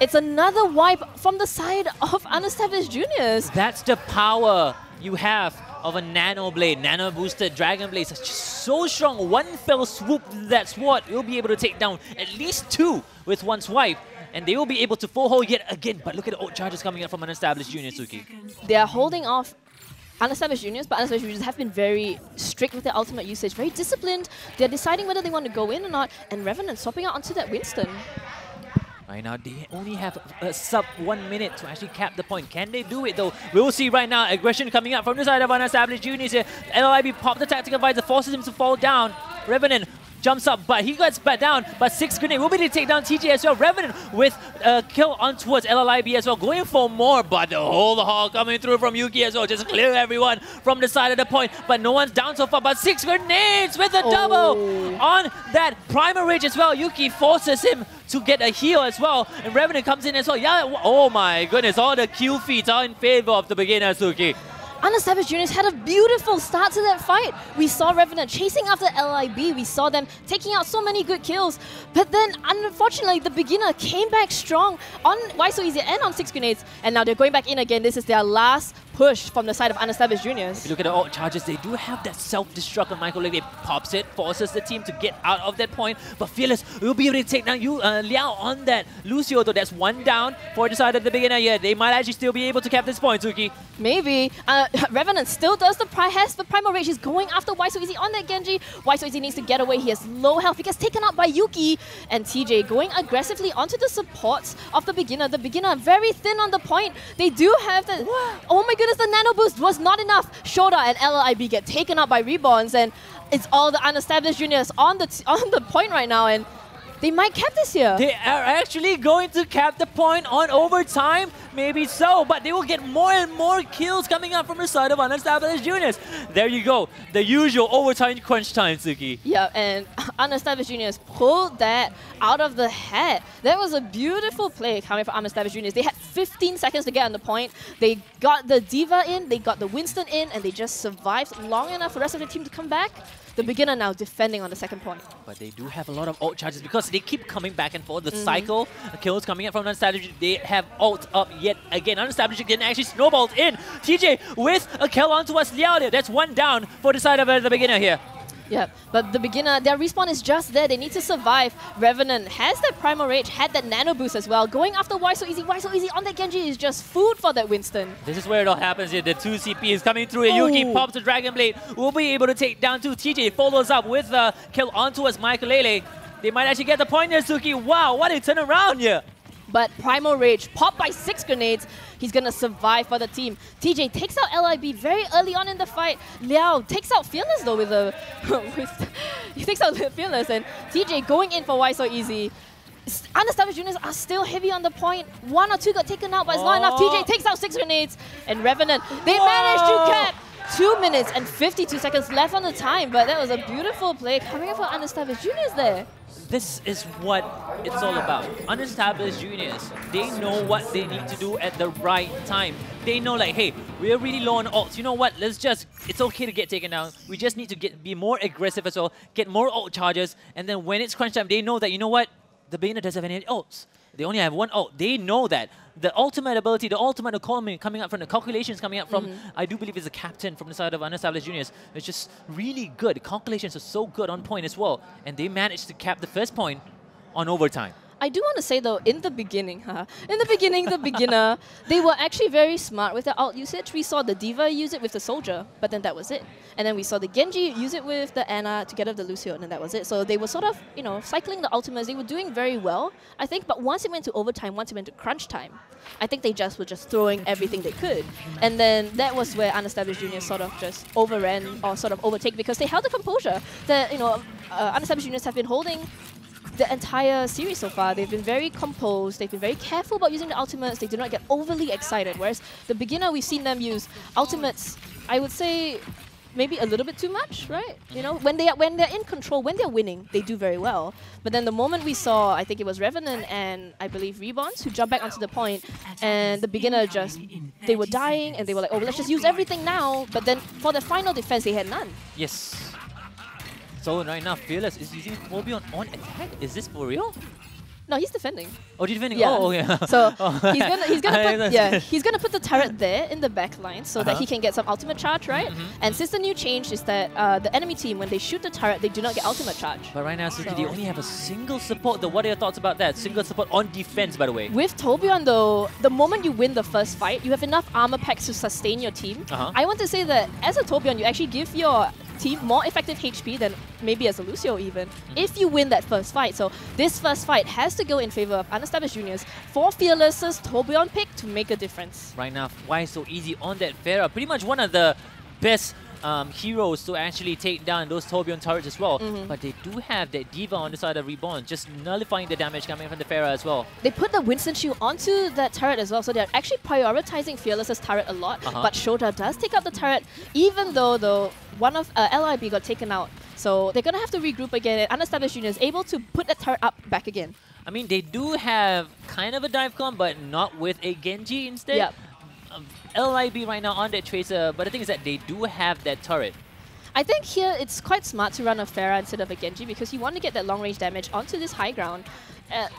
it's another wipe from the side of UnEstablished Juniors. That's the power you have of a nano blade, nano boosted Dragon Blade. It's just so strong. One fell swoop, that sword will be able to take down at least 2 with one swipe. And they will be able to full hold yet again. But look at the ult charges coming up from UnEstablished Juniors, Suki. They are holding off UnEstablished Juniors, but UnEstablished Juniors have been very strict with their ultimate usage, very disciplined. They're deciding whether they want to go in or not, and Revenant swapping out onto that Winston. Right now, they only have a sub 1 minute to actually cap the point. Can they do it though? We'll see right now. Aggression coming up from the side of UnEstablished Juniors here. LLIB popped the tactical visor, forces him to fall down. Revenant jumps up, but he gets back down. But 6 grenade will be able to take down TJ as well. Revenant with a kill on towards LLIB as well, going for more. But the whole hog coming through from Yuki as well, just clear everyone from the side of the point. But no one's down so far. But 6 grenades with a double on that Primal Rage as well. Yuki forces him to get a heal as well, and Revenant comes in as well. Yeah, oh my goodness, all the Q feats are in favor of the beginner, Suki. UnEstablished Juniors had a beautiful start to that fight. We saw Revenant chasing after LIB. We saw them taking out so many good kills. But then, unfortunately, the beginner came back strong on Why So Easy and on 6 grenades. And now they're going back in again. This is their last push from the side of UnEstablished Juniors. If you look at the ult charges, they do have that self-destruct on Michael Lele. Pops it, forces the team to get out of that point. But Fearless will be able to take down Liao on that Lucio, though. That's 1 down for the side of the beginner. Yeah, they might actually still be able to cap this point, Suki. Maybe. Revenant still does has the Primal Rage. He's going after Why So Easy on that Genji. Why So Easy needs to get away. He has low health. He gets taken out by Yuki. And TJ going aggressively onto the supports of the beginner. The beginner very thin on the point. They do have the... Oh my goodness, the Nano Boost was not enough. Shoda and LLIB get taken out by Reborns. And it's all the UnEstablished Juniors on the point right now. And they might cap this here. They are actually going to cap the point on overtime. Maybe so, but they will get more and more kills coming up from the side of UnEstablished Juniors. There you go. The usual overtime crunch time, Suki. Yeah, and UnEstablished Juniors pulled that out of the hat. That was a beautiful play coming from UnEstablished Juniors. They had 15 seconds to get on the point. They got the Diva in, they got the Winston in, and they just survived long enough for the rest of the team to come back. The beginner now defending on the second point. But they do have a lot of ult charges because they keep coming back and forth. The cycle kills coming up from UnEstablished. They have ult up yet again. UnEstablished again actually snowballed in. TJ with a kill onto us Liao there. That's 1 down for the side of the beginner here. Yeah, but the beginner, their respawn is just there. They need to survive. Revenant has that Primal Rage, had that Nano Boost as well. Going after Why So Easy on that Genji is just food for that Winston. This is where it all happens here. The 2 CP is coming through. Yuki pops the Dragon Blade. Will be able to take down 2. TJ follows up with a kill onto us Michael Lele. They might actually get the point there, Suki. Wow, what a turnaround here. But Primal Rage popped by 6 grenades. He's going to survive for the team. TJ takes out LIB very early on in the fight. Liao takes out Fearless though with a... he takes out Fearless, and TJ going in for Why So Easy. UnEstablished Juniors are still heavy on the point. 1 or 2 got taken out, but it's not enough. TJ takes out 6 grenades. And Revenant, they managed to cap 2 minutes and 52 seconds left on the time. But that was a beautiful play coming up for UnEstablished Juniors there. This is what it's all about. UnEstablished Juniors, they know what they need to do at the right time. They know like, hey, we're really low on ults. You know what? It's okay to get taken down. We just need to be more aggressive as well, get more ult charges, and then when it's crunch time, they know that, you know what? The beginner doesn't have any ults. They only have 1 ult. They know that. The ultimate ability, the ultimate economy coming up from the calculations coming up from, I do believe is the captain from the side of UnEstablished Juniors. It's just really good. The calculations are so good on point as well. And they managed to cap the first point on overtime. I do want to say though, in the beginning, the beginner, they were actually very smart with their ult usage. We saw the D.Va use it with the Soldier, but then that was it. And then we saw the Genji use it with the Ana together with the Lucio, and then that was it. So they were sort of, you know, cycling the ultimates. They were doing very well, I think. But once it went to overtime, once it went to crunch time, I think they just were just throwing everything they could. And then that was where UnEstablished Juniors sort of just overran or sort of overtake because they held the composure that, you know, UnEstablished Juniors have been holding the entire series so far. They've been very composed, they've been very careful about using the ultimates, they do not get overly excited, whereas the beginner, we've seen them use ultimates, I would say, maybe a little bit too much, right? You know, when they're in control, when they're winning, they do very well. But then the moment we saw, I think it was Revenant and I believe Rebonds who jumped back onto the point, and the beginner just, they were dying and they were like, oh, let's just use everything now. But then for the final defense, they had none. Yes. So right now, Fearless is using Torbjorn on attack. Is this for real? No, he's defending. Oh, defending. Yeah. Oh, yeah. So he's gonna put the turret there in the back line so that he can get some ultimate charge, right? And since the new change is that the enemy team, when they shoot the turret, they do not get ultimate charge. But right now, Suki, they only have a single support. What are your thoughts about that? Single support on defense, by the way. With Torbjorn though, the moment you win the first fight, you have enough armor packs to sustain your team. I want to say that as a Torbjorn, you actually give your team more effective HP than maybe as a Lucio even, if you win that first fight. So this first fight has to go in favor of UnEstablished Juniors for Fearless's Torbjorn pick to make a difference. Right now, why so easy on that Pharah? Pretty much one of the best heroes to actually take down those Torbjorn turrets as well. But they do have that D.Va on the side of Reborn, just nullifying the damage coming from the Pharah as well. They put the Winston shield onto that turret as well, so they're actually prioritizing Fearless's turret a lot. But Shota does take out the turret, even though one of LIB got taken out. So they're going to have to regroup again, and UnEstablished Juniors able to put the turret up back again. I mean, they do have kind of a dive comp, but not with a Genji instead. Yep. LIB right now on that Tracer, but the thing is that they do have that turret. I think here it's quite smart to run a Pharah instead of a Genji because you want to get that long range damage onto this high ground.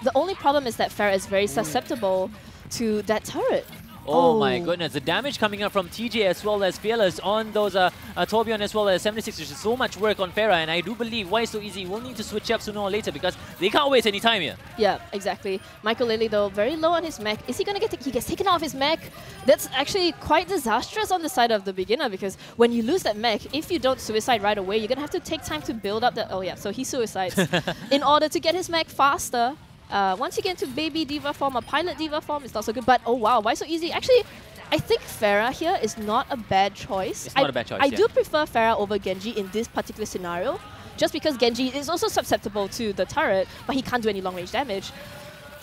The only problem is that Pharah is very susceptible to that turret. Oh my goodness, the damage coming up from TJ as well as Fearless on those Torbjorn as well as 76, which is so much work on Pharah, and I do believe Why So Easy will need to switch up sooner or later because they can't waste any time here. Yeah, exactly. Michael Lily though, very low on his mech. Is he going to get he gets taken off his mech? That's actually quite disastrous on the side of the beginner because when you lose that mech, if you don't suicide right away, you're going to have to take time to build up the... Oh yeah, so he suicides in order to get his mech faster. Once you get into baby D.Va form or pilot D.Va form, it's not so good. But oh wow, Why So Easy? Actually, I think Pharah here is not a bad choice. It's not a bad choice, I do prefer Pharah over Genji in this particular scenario, just because Genji is also susceptible to the turret, but he can't do any long range damage.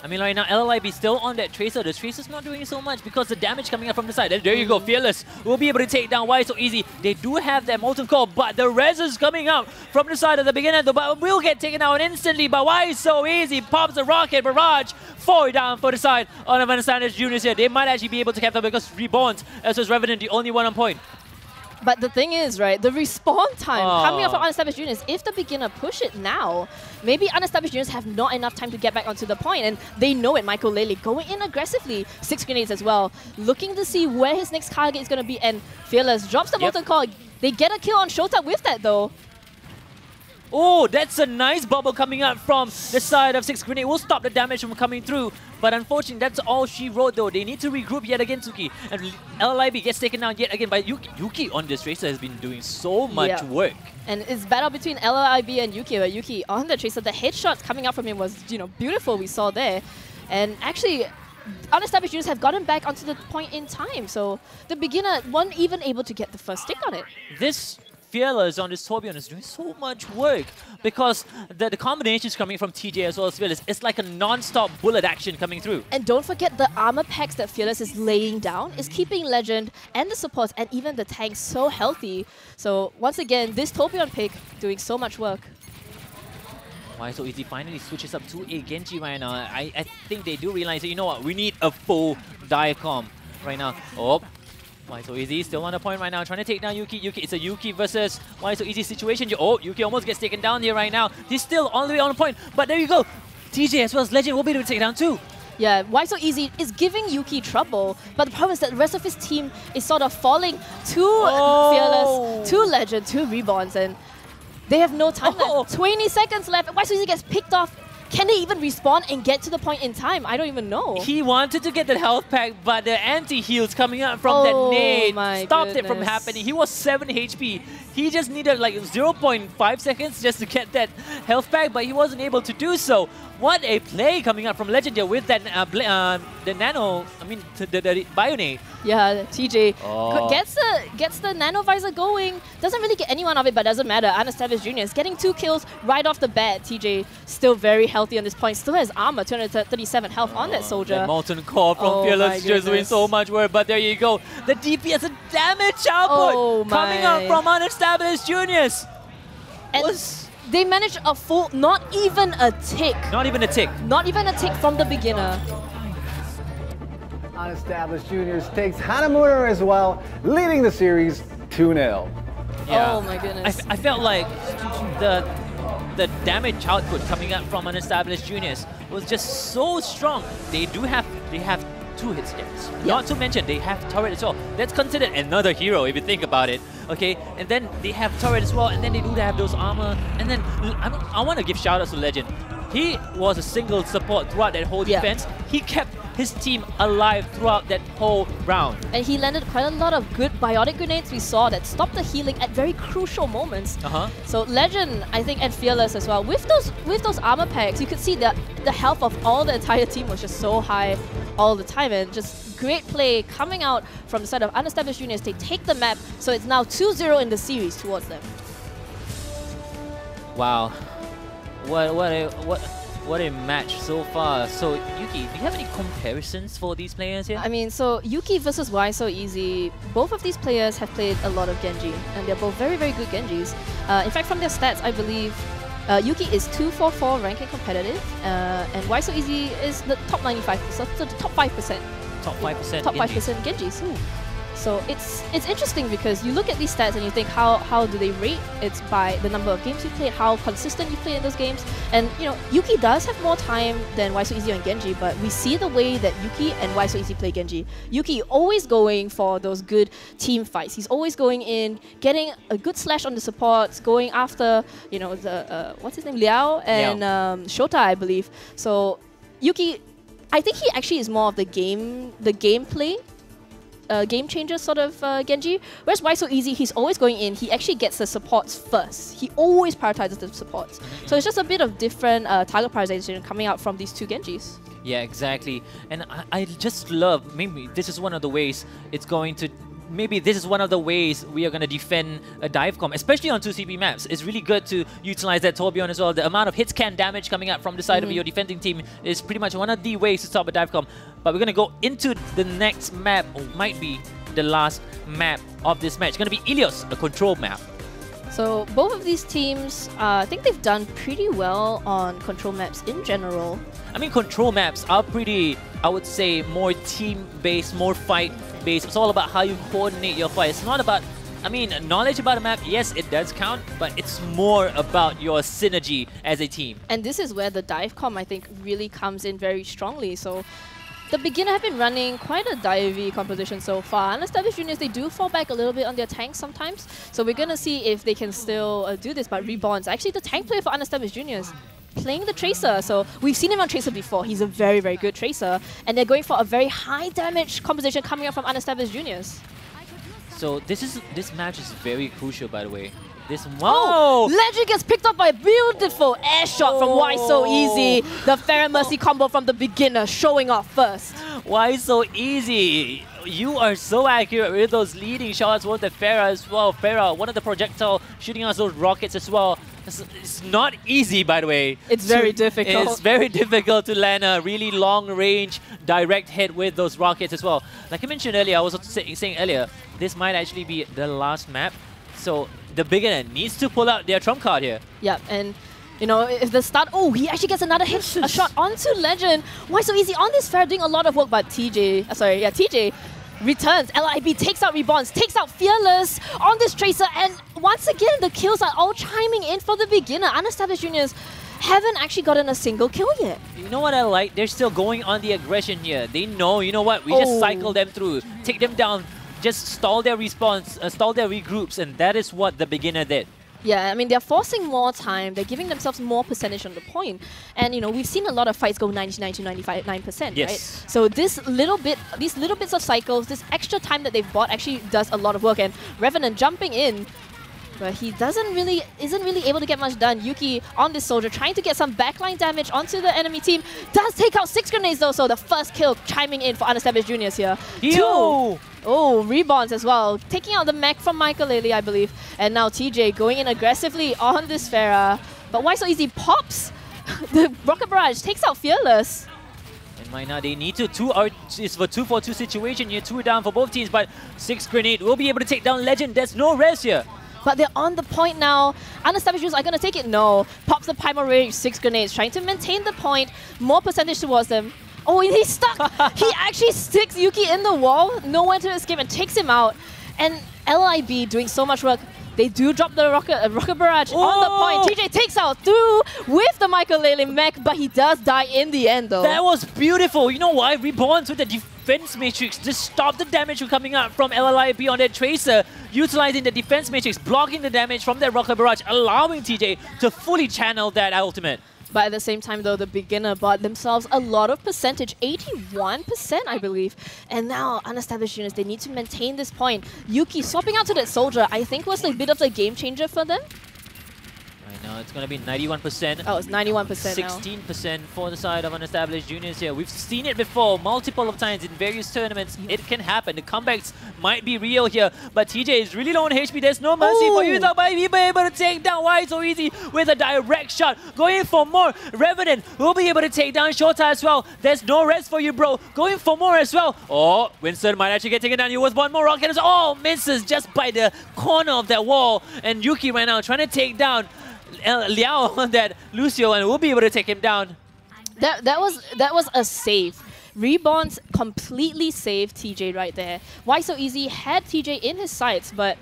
I mean, right now, LLIB still on that Tracer. The Tracer's not doing so much because the damage coming up from the side. And there you go, Fearless will be able to take down Why So Easy. They do have that Molten Core, but the res is coming up from the side of the beginner, but will get taken out instantly. But Why So Easy pops a rocket barrage, 4 down for the side on UnEstablished Juniors here. They might actually be able to capture because Reborn, as was Revenant, the only one on point. But the thing is, right, the respawn time coming up from UnEstablished Juniors, if the beginner push it now, maybe UnEstablished Juniors have not enough time to get back onto the point, and they know it. Michael Lele going in aggressively, 6 grenades as well, looking to see where his next target is going to be, and Fearless drops the Molten Core. They get a kill on Shota with that though. Oh, that's a nice bubble coming up from the side of 6 Grenade. Will stop the damage from coming through. But unfortunately, that's all she wrote though. They need to regroup yet again, Suki. And LLIB gets taken down yet again by Yuki. Yuki on this Tracer has been doing so much work. And it's battle between LLIB and Yuki, where Yuki on the Tracer, the headshots coming up from him was, you know, beautiful, we saw there. And actually, UnEstablished Juniors have gotten back onto the point in time. So the beginner wasn't even able to get the first stick on it. This Fearless on this Torbjorn is doing so much work because the combinations coming from TJ as well as Fearless, it's like a non-stop bullet action coming through. And don't forget the armor packs that Fearless is laying down is keeping Legend and the supports and even the tanks so healthy. So once again, this Torbjorn pick doing so much work. Why So Easy finally switches up to a Genji right now. I think they do realize that, you know what, we need a full dive comp right now. Oh. Why So Easy still on the point right now, trying to take down Yuki. It's a Yuki versus Why So Easy situation. Oh, Yuki almost gets taken down here right now. He's still all the way on the point, but there you go. TJ as well as Legend will be able to take down too. Yeah, Why So Easy is giving Yuki trouble, but the problem is that the rest of his team is sort of falling to Fearless, to Legend, to Reborns, and they have no time left. 20 seconds left. Why So Easy gets picked off Can they even respawn and get to the point in time? I don't even know. He wanted to get the health pack, but the anti-heals coming out from that nade stopped it from happening. He was 7 HP. He just needed like 0.5 seconds just to get that health pack, but he wasn't able to do so. What a play coming out from Legend here with that the nano, the Bionade. Yeah, TJ gets the nano visor going. Doesn't really get anyone of it, but doesn't matter. UnEstablished Juniors getting 2 kills right off the bat. TJ still very healthy on this point. Still has armor, 237 health on that soldier. The Molten Core from Fearless just doing so much work, but there you go. The DPS and damage output coming out from UnEstablished Juniors. They managed a full, not even a tick. Not even a tick. Not even a tick from the beginner. UnEstablished Juniors takes Hanamura as well, leading the series 2-0. Yeah. Oh my goodness. I felt like the damage output coming out from UnEstablished Juniors was just so strong. They have 2 hit sticks. Yep. Not to mention they have turret as well. That's considered another hero if you think about it. Okay, and then they have turret as well, and then they do have those armor. And then I want to give shout outs to Legend. He was a single support throughout that whole defense. He kept his team alive throughout that whole round. And he landed quite a lot of good biotic grenades we saw that stopped the healing at very crucial moments. So Legend, I think, and Fearless as well. With those armor packs, you could see that the health of all the entire team was just so high all the time, and just great play coming out from the side of UnEstablished Juniors. They take the map, so it's now 2-0 in the series towards them. Wow, what a match so far. So Yuki, do you have any comparisons for these players here? I mean, so Yuki versus Why So Easy, both of these players have played a lot of Genji, and they're both very, very good Genjis. In fact, from their stats, I believe Yuki is 244 ranking competitive, and Why So Easy is the top 95%, so the top 5%. Top 5%. Top 5% Genjis. So it's interesting because you look at these stats and you think how do they rate? It's by the number of games you played, how consistent you play in those games. And you know, Yuki does have more time than Why So Easy on Genji, but we see the way that Yuki and Why So Easy play Genji. Yuki always going for those good team fights. He's always going in, getting a good slash on the supports, going after, you know, the what's his name, Liao and Shota, I believe. So Yuki, I think he actually is more of the gameplay. Game changer sort of Genji. Whereas Why So Easy, he's always going in, he actually gets the supports first. He always prioritizes the supports. So it's just a bit of different target prioritization coming out from these 2 Genjis. Yeah, exactly. And I just love, maybe this is one of the ways it's going to, maybe this is one of the ways we are going to defend a dive comp, especially on 2CP maps. It's really good to utilize that Torbjorn as well. The amount of hits can damage coming out from the side of your defending team is pretty much one of the ways to stop a dive comp. But we're going to go into the next map, or might be the last map of this match. It's going to be Ilios, a control map. So both of these teams, I think they've done pretty well on control maps in general. I mean, control maps are pretty, I would say, more team-based, more fight-based. It's all about how you coordinate your fight. It's not about, I mean, knowledge about a map, yes, it does count, but it's more about your synergy as a team. And this is where the dive comp, I think, really comes in very strongly. So the beginner have been running quite a divey composition so far. UnEstablished Juniors, they do fall back a little bit on their tanks sometimes. So we're going to see if they can still do this. But Reborn's actually the tank player for UnEstablished Juniors, playing the Tracer. So we've seen him on Tracer before. He's a very, very good Tracer. And they're going for a very high damage composition coming up from UnEstablished Juniors. So this match is very crucial, by the way. Legend gets picked up by a beautiful air shot from Why So Easy. The Pharah Mercy combo from the beginner showing off first. Why So Easy? You are so accurate with those leading shots with the Pharah as well. Pharah, one of the projectile shooting out those rockets as well. It's not easy, by the way. It's very difficult. It's very difficult to land a really long-range direct hit with those rockets as well. Like I mentioned earlier, I was saying earlier, this might actually be the last map. So the beginner needs to pull out their trump card here. Yeah, and you know, if the start, he actually gets another hit, a shot onto Legend. Why So Easy on this Pharah doing a lot of work, but TJ returns. LIB takes out Reborns, takes out Fearless on this Tracer, and once again, the kills are all chiming in for the beginner. UnEstablished Juniors haven't actually gotten a single kill yet. You know what I like? They're still going on the aggression here. They know, you know what, we just cycle them through, take them down, just stall their response, stall their regroups, and that is what the beginner did. Yeah, I mean, they're forcing more time. They're giving themselves more percentage on the point. And, you know, we've seen a lot of fights go 99 to 95%, Yes. right? So these little bits of cycles, this extra time that they've bought actually does a lot of work. And Revenant jumping in, but he isn't really able to get much done. Yuki on this soldier, trying to get some backline damage onto the enemy team. Does take out 6 grenades though, so the first kill chiming in for UnEstablished Juniors here. Yo! Oh, rebonds as well. Taking out the mech from Michael, I believe. And now TJ going in aggressively on this Pharah. But why so easy? Pops the Rocket Barrage, takes out Fearless. And right now they need to it's for 2-for-2 situation here, 2 down for both teams, but 6 grenade will be able to take down Legend. There's no rest here. But they're on the point now. UnEstablished Juniors are going to take it? No. Pops the Primal Rage, 6 grenades, trying to maintain the point. More percentage towards them. Oh, he's stuck! He actually sticks Yuki in the wall, nowhere to escape, and takes him out. And LIB doing so much work. They do drop the Rocket Barrage on the point. TJ takes out through with the Michael mech, but he does die in the end though. That was beautiful. You know why? Reborns with the defense matrix to stop the damage coming out from LLIB on that Tracer, utilizing the defense matrix, blocking the damage from that Rocket Barrage, allowing TJ to fully channel that ultimate. But at the same time, though, the beginner bought themselves a lot of percentage, 81%, I believe. And now, UnEstablished Juniors, they need to maintain this point. Yuki swapping out to that soldier, I think was a bit of the game changer for them. Right now, it's going to be 91%. Oh, it's 91% now. 16% for the side of UnEstablished Juniors here. We've seen it before, multiple of times in various tournaments. It can happen. The comebacks might be real here, but TJ is really low on HP. There's no mercy for you, though, but he'll be able to take down Why So Easy with a direct shot. Going for more. Revenant will be able to take down Shota as well. There's no rest for you, bro. Going for more as well. Oh, Winston might actually get taken down. He was one more rocket. Oh, misses just by the corner of that wall. And Yuki right now trying to take down Liao on that Lucio, and we'll be able to take him down. That was a save. Rebonds completely saved TJ right there. Why So Easy had TJ in his sights, but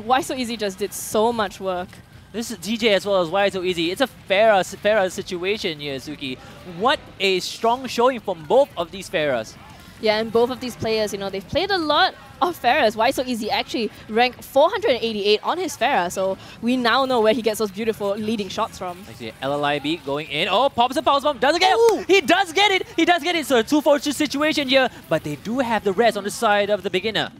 Why So Easy just did so much work. This is TJ as well as Why So Easy. It's a Pharah situation here, Suki. What a strong showing from both of these Pharahs. Yeah, and both of these players, you know, they've played a lot of Pharahs. Why So Easy actually ranked 488 on his Pharah, so we now know where he gets those beautiful leading shots from. I see LLIB going in. Oh, pops a pulse bomb. Doesn't get it. He does get it. He does get it. So a 2-for-2 situation here, but they do have the rest on the side of the beginner.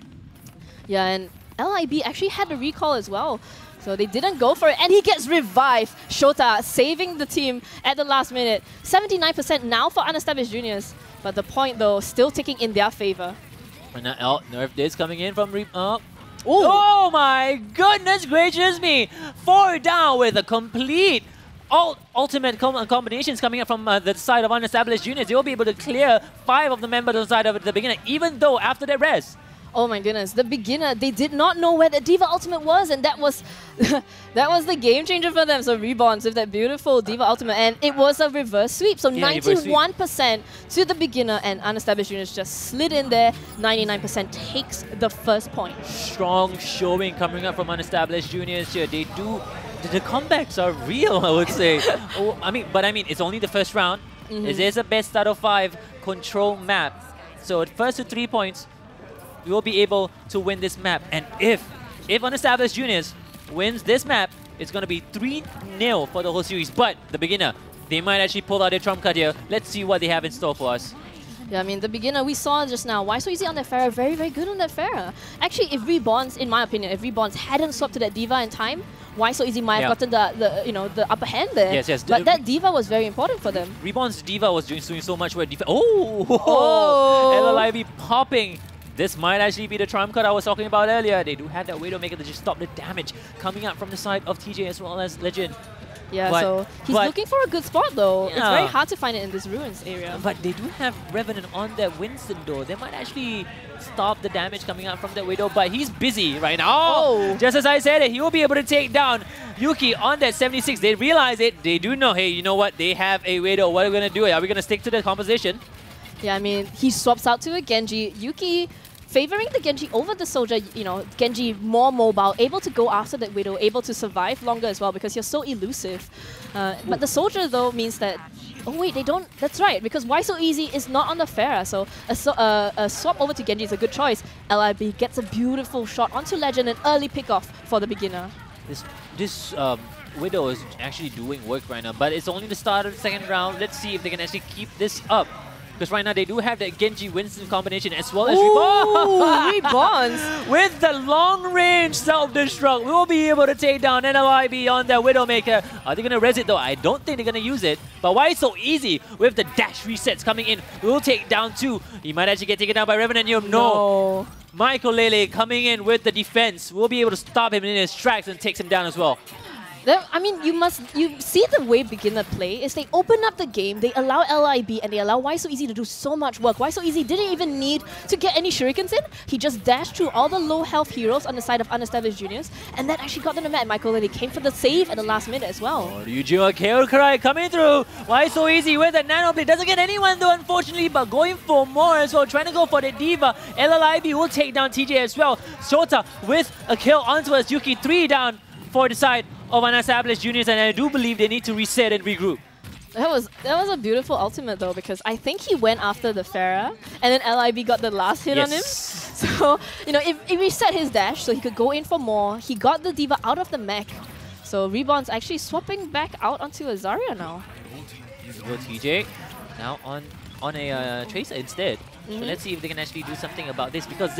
Yeah, and LIB actually had the recall as well. So they didn't go for it, and he gets revived. Shota saving the team at the last minute. 79% now for UnEstablished Juniors. But the point, though, still ticking in their favor. And now, Nerf Diz coming in from oh my goodness gracious me! 4 down with a complete ultimate combinations coming up from the side of UnEstablished Juniors. They'll be able to clear 5 of the members on the side of the beginner, even though after their rest. Oh my goodness, the beginner, they did not know where the Diva Ultimate was, and that was that was the game changer for them. So Rebonds with that beautiful Diva Ultimate, and it was a reverse sweep. So 91% to the beginner, and UnEstablished Juniors just slid in there. 99% takes the first point. Strong Showing coming up from UnEstablished Juniors here. They do, the comebacks are real, I would say. I mean, it's only the first round. It is a best out of 5 control map. So at first to 3 points, we will be able to win this map. And if UnEstablished Juniors wins this map, it's going to be 3-0 for the whole series. But the beginner, they might actually pull out their trump card here. Let's see what they have in store for us. Yeah, I mean, the beginner we saw just now, Why So Easy on that Pharah, very, very good on that Pharah. Actually, if Rebonds, in my opinion, if Rebonds hadn't swapped to that Diva in time, Why So Easy might have gotten the upper hand there. Yes. But that Diva was very important for them. Rebonds Diva was doing so much where LLIB popping. This might actually be the trump card I was talking about earlier. They do have that way to make it to just stop the damage coming out from the side of TJ as well as Legend. Yeah, so he's looking for a good spot though. Yeah. It's very hard to find it in this ruins area. But they do have Revenant on that Winston though. They might actually stop the damage coming out from that Widow, but he's busy right now. Just as I said it, he will be able to take down Yuki on that 76. They realize it. They do know, hey, you know what? They have a Widow. What are we going to do? Are we going to stick to the composition? Yeah, I mean, he swaps out to a Genji. Yuki favoring the Genji over the soldier, you know, Genji more mobile, able to go after that Widow, able to survive longer as well because you're so elusive. But the soldier, though, means that, oh wait, they don't, that's right, because Why So Easy is not on the Pharah, so a swap over to Genji is a good choice. LIB gets a beautiful shot onto Legend, an early pick-off for the beginner. this Widow is actually doing work right now, but it's only the start of the second round. Let's see if they can actually keep this up. Because right now they do have that Genji Winston combination as well as Reborns. With the long range self-destruct, we'll be able to take down NLIB on their Widowmaker. Are they going to res it though? I don't think they're going to use it. But why so easy with the dash resets coming in? We'll take down 2. He might actually get taken down by Revenant. No. Michael Lele coming in with the defense. We'll be able to stop him in his tracks and takes him down as well. I mean, you see the way beginner play is they open up the game, they allow LIB and they allow Why So Easy to do so much work. Why So Easy didn't even need to get any shurikens in. He just dashed through all the low health heroes on the side of Unestablished Juniors, and that actually got them the match. Michael Lily came for the save at the last minute as well. Ryujima KO Cry coming through. Why So Easy with a Nano Blade. Doesn't get anyone though, unfortunately, but going for more as well. Trying to go for the Diva. LLIB will take down TJ as well. Shota with a kill onto us. Yuki 3 down for the side of Unestablished Juniors, and I do believe they need to reset and regroup. That was a beautiful ultimate though, because I think he went after the Pharah, and then LIB got the last hit on him. So, you know, if he reset his dash so he could go in for more, he got the Diva out of the mech. So Reborn's actually swapping back out onto a Zarya now. Go TJ now on a Tracer instead. So let's see if they can actually do something about this, because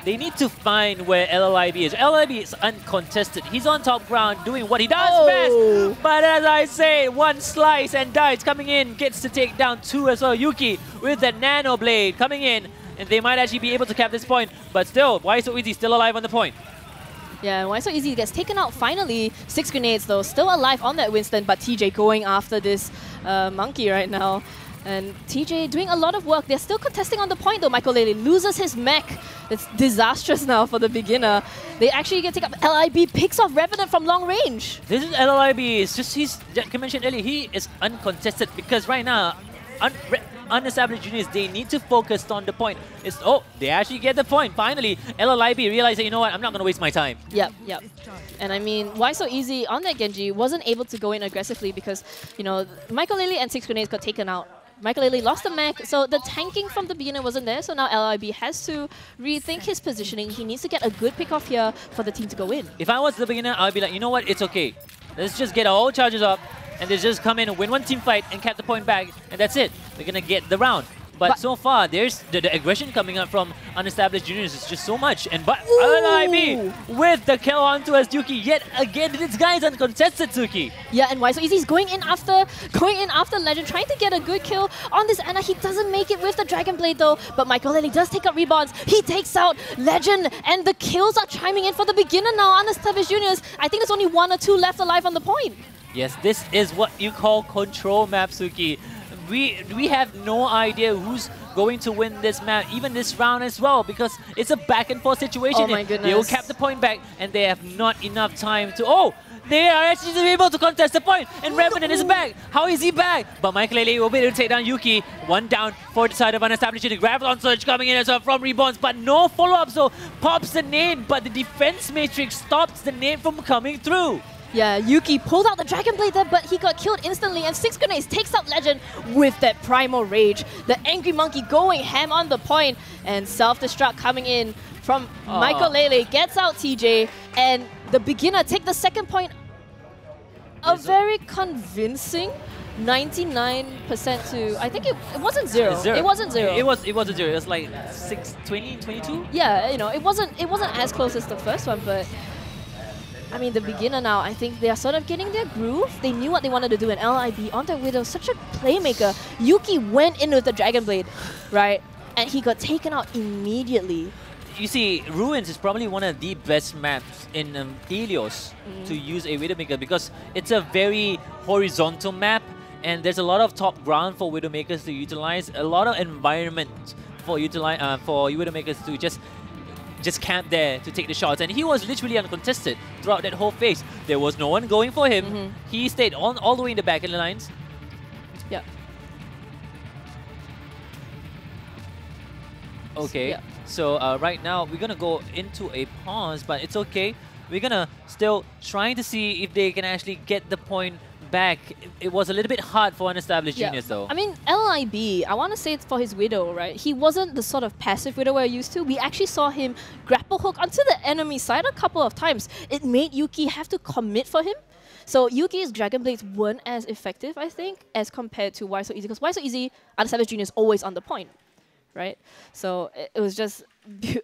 they need to find where LLIB is. LLIB is uncontested. He's on top ground doing what he does best. But as I say, one slice and dies coming in, gets to take down 2 as well. Yuki with the Nano Blade coming in, and they might actually be able to cap this point. But still, Why So Easy still alive on the point. Yeah, Why So Easy gets taken out finally. 6 grenades though, still alive on that Winston, but TJ going after this monkey right now. And TJ doing a lot of work. They're still contesting on the point though. Michael Lele loses his mech. It's disastrous now for the beginner. They actually get taken up. LIB picks off Revenant from long range. This is LLIB. It's just like I mentioned earlier, he is uncontested because right now, Unestablished Juniors, they need to focus on the point. They actually get the point. Finally, LLIB realized that, you know what, I'm not going to waste my time. Yep. And I mean, Why So Easy on that Genji wasn't able to go in aggressively because, you know, Michael Lele and 6 grenades got taken out. Michael Lele lost the mech, so the tanking from the beginner wasn't there, so now LIB has to rethink his positioning. He needs to get a good pick off here for the team to go in. If I was the beginner, I'd be like, you know what, it's okay. Let's just get all charges up, and they just come in and win one team fight and cap the point back, and that's it. We're gonna get the round. But so far, there's the aggression coming up from Unestablished Juniors is just so much. And but LIB with the kill onto us, Yuki yet again. This guy's uncontested, Suki. Yeah, and Why So Easy is going in after Legend, trying to get a good kill on this Anna. He doesn't make it with the Dragon Blade though. But Michael Lele does take up Reborns. He takes out Legend, and the kills are chiming in for the beginner now. Unestablished Juniors. I think there's only 1 or 2 left alive on the point. Yes, this is what you call control map, Suki. We have no idea who's going to win this map, even this round as well, because it's a back and forth situation. Oh my goodness. They will cap the point back, and they have not enough time to... They are actually able to contest the point, and Revenant is back. How is he back? But Michael Lele will be able to take down Yuki. 1 down for the side of Unestablished. Graviton Surge coming in as well from Reborns, but no follow-up, so pops the nade, but the defense matrix stops the nade from coming through. Yeah, Yuki pulled out the Dragon Blade there, but he got killed instantly, and 6 grenades takes out Legend with that Primal Rage. The Angry Monkey going ham on the point, and self-destruct coming in from Michael Lele, gets out TJ, and the beginner take the second point. A very convincing 99% to, I think it wasn't 0. It wasn't 0. It wasn't 0. It was like 6, 20, 22? Yeah, you know, it wasn't as close as the first one, but I mean, the beginner now, I think they are sort of getting their groove. They knew what they wanted to do, and LIB on their Widow, such a playmaker. Yuki went in with the Dragon Blade, right? And he got taken out immediately. You see, Ruins is probably one of the best maps in Helios to use a Widowmaker, because it's a very horizontal map, and there's a lot of top ground for Widowmakers to utilize, a lot of environment for Widowmakers to just camp there to take the shots, and he was literally uncontested throughout that whole phase. There was no one going for him. He stayed all the way in the back in the lines. Yeah. Okay, yeah. So right now we're gonna go into a pause, but it's okay. We're gonna still trying to see if they can actually get the point back, it was a little bit hard for Unestablished Juniors though. I mean, LIB, I want to say it's for his Widow, right? He wasn't the sort of passive Widow we're used to. We actually saw him grapple hook onto the enemy side a couple of times. It made Yuki have to commit for him. So Yuki's Dragon Blades weren't as effective, I think, as compared to Why So Easy. Because Why So Easy, Unestablished Juniors always on the point, right? So it was just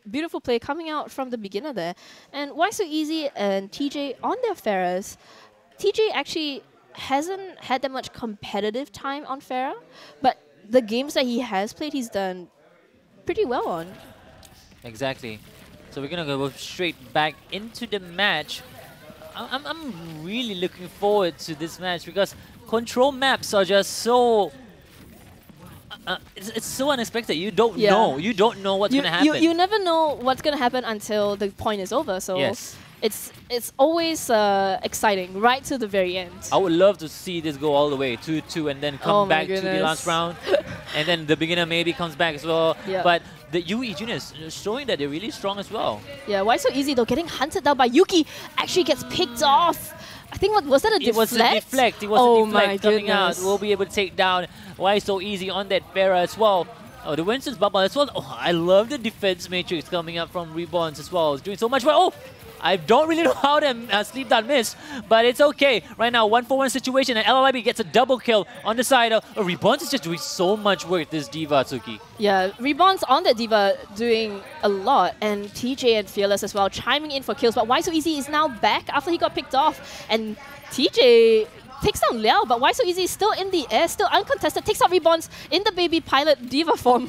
beautiful play coming out from the beginner there. And Why So Easy and TJ on their Pharahs, TJ actually hasn't had that much competitive time on Pharah, but the games that he has played, he's done pretty well on. Exactly. So we're going to go straight back into the match. I'm really looking forward to this match because control maps are just so... it's so unexpected. You don't know. You don't know what's going to happen. You never know what's going to happen until the point is over. So it's always exciting right to the very end. I would love to see this go all the way 2-2 and then come back to the last round. And then the beginner maybe comes back as well. But the UE Juniors showing that they're really strong as well. Yeah, Why So Easy though? Getting hunted down by Yuki actually gets picked off. I think, was that a deflect? It was a deflect. It was a deflect coming out. We'll be able to take down Why So Easy on that Pharah as well. Oh, the Winston's bubble as well. Oh, I love the defense matrix coming up from Reborns as well. It's doing so much well. Oh! I don't really know how to sleep that miss, but it's okay. Right now, 1-for-1 situation, and LLIB gets a double kill on the side. Reborns is just doing so much work, this D.Va, Tsuki. Yeah, Reborns on that D.Va doing a lot, and TJ and Fearless as well chiming in for kills. But Why So Easy is now back after he got picked off, and TJ takes down Liao, but Why So Easy is still in the air, still uncontested, takes out Reborns in the baby pilot D.Va form.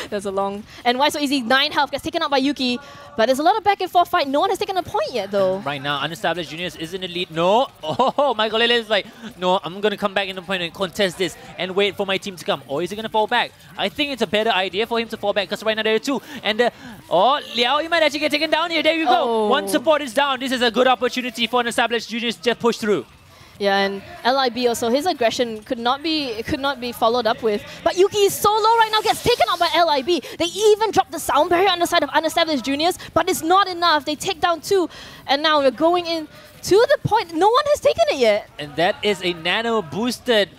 There's a long... And Why So Easy, 9 health, gets taken out by Yuki, but there's a lot of back and forth fight. No one has taken a point yet, though. Right now, Unestablished Juniors is in the lead. No! Oh, Michael Lele is like, no, I'm going to come back in the point and contest this and wait for my team to come. Or is he going to fall back? I think it's a better idea for him to fall back because right now there are 2. And, oh, Liao, you might actually get taken down here. There you go. 1 support is down. This is a good opportunity for Unestablished Juniors to just push through. Yeah, and LIB also, his aggression could not be followed up with. But Yuki is so low right now, gets taken out by LIB. They even dropped the sound barrier on the side of Unestablished Juniors, but it's not enough. They take down 2, and now we're going in to the point. No one has taken it yet. And that is a nano-boosted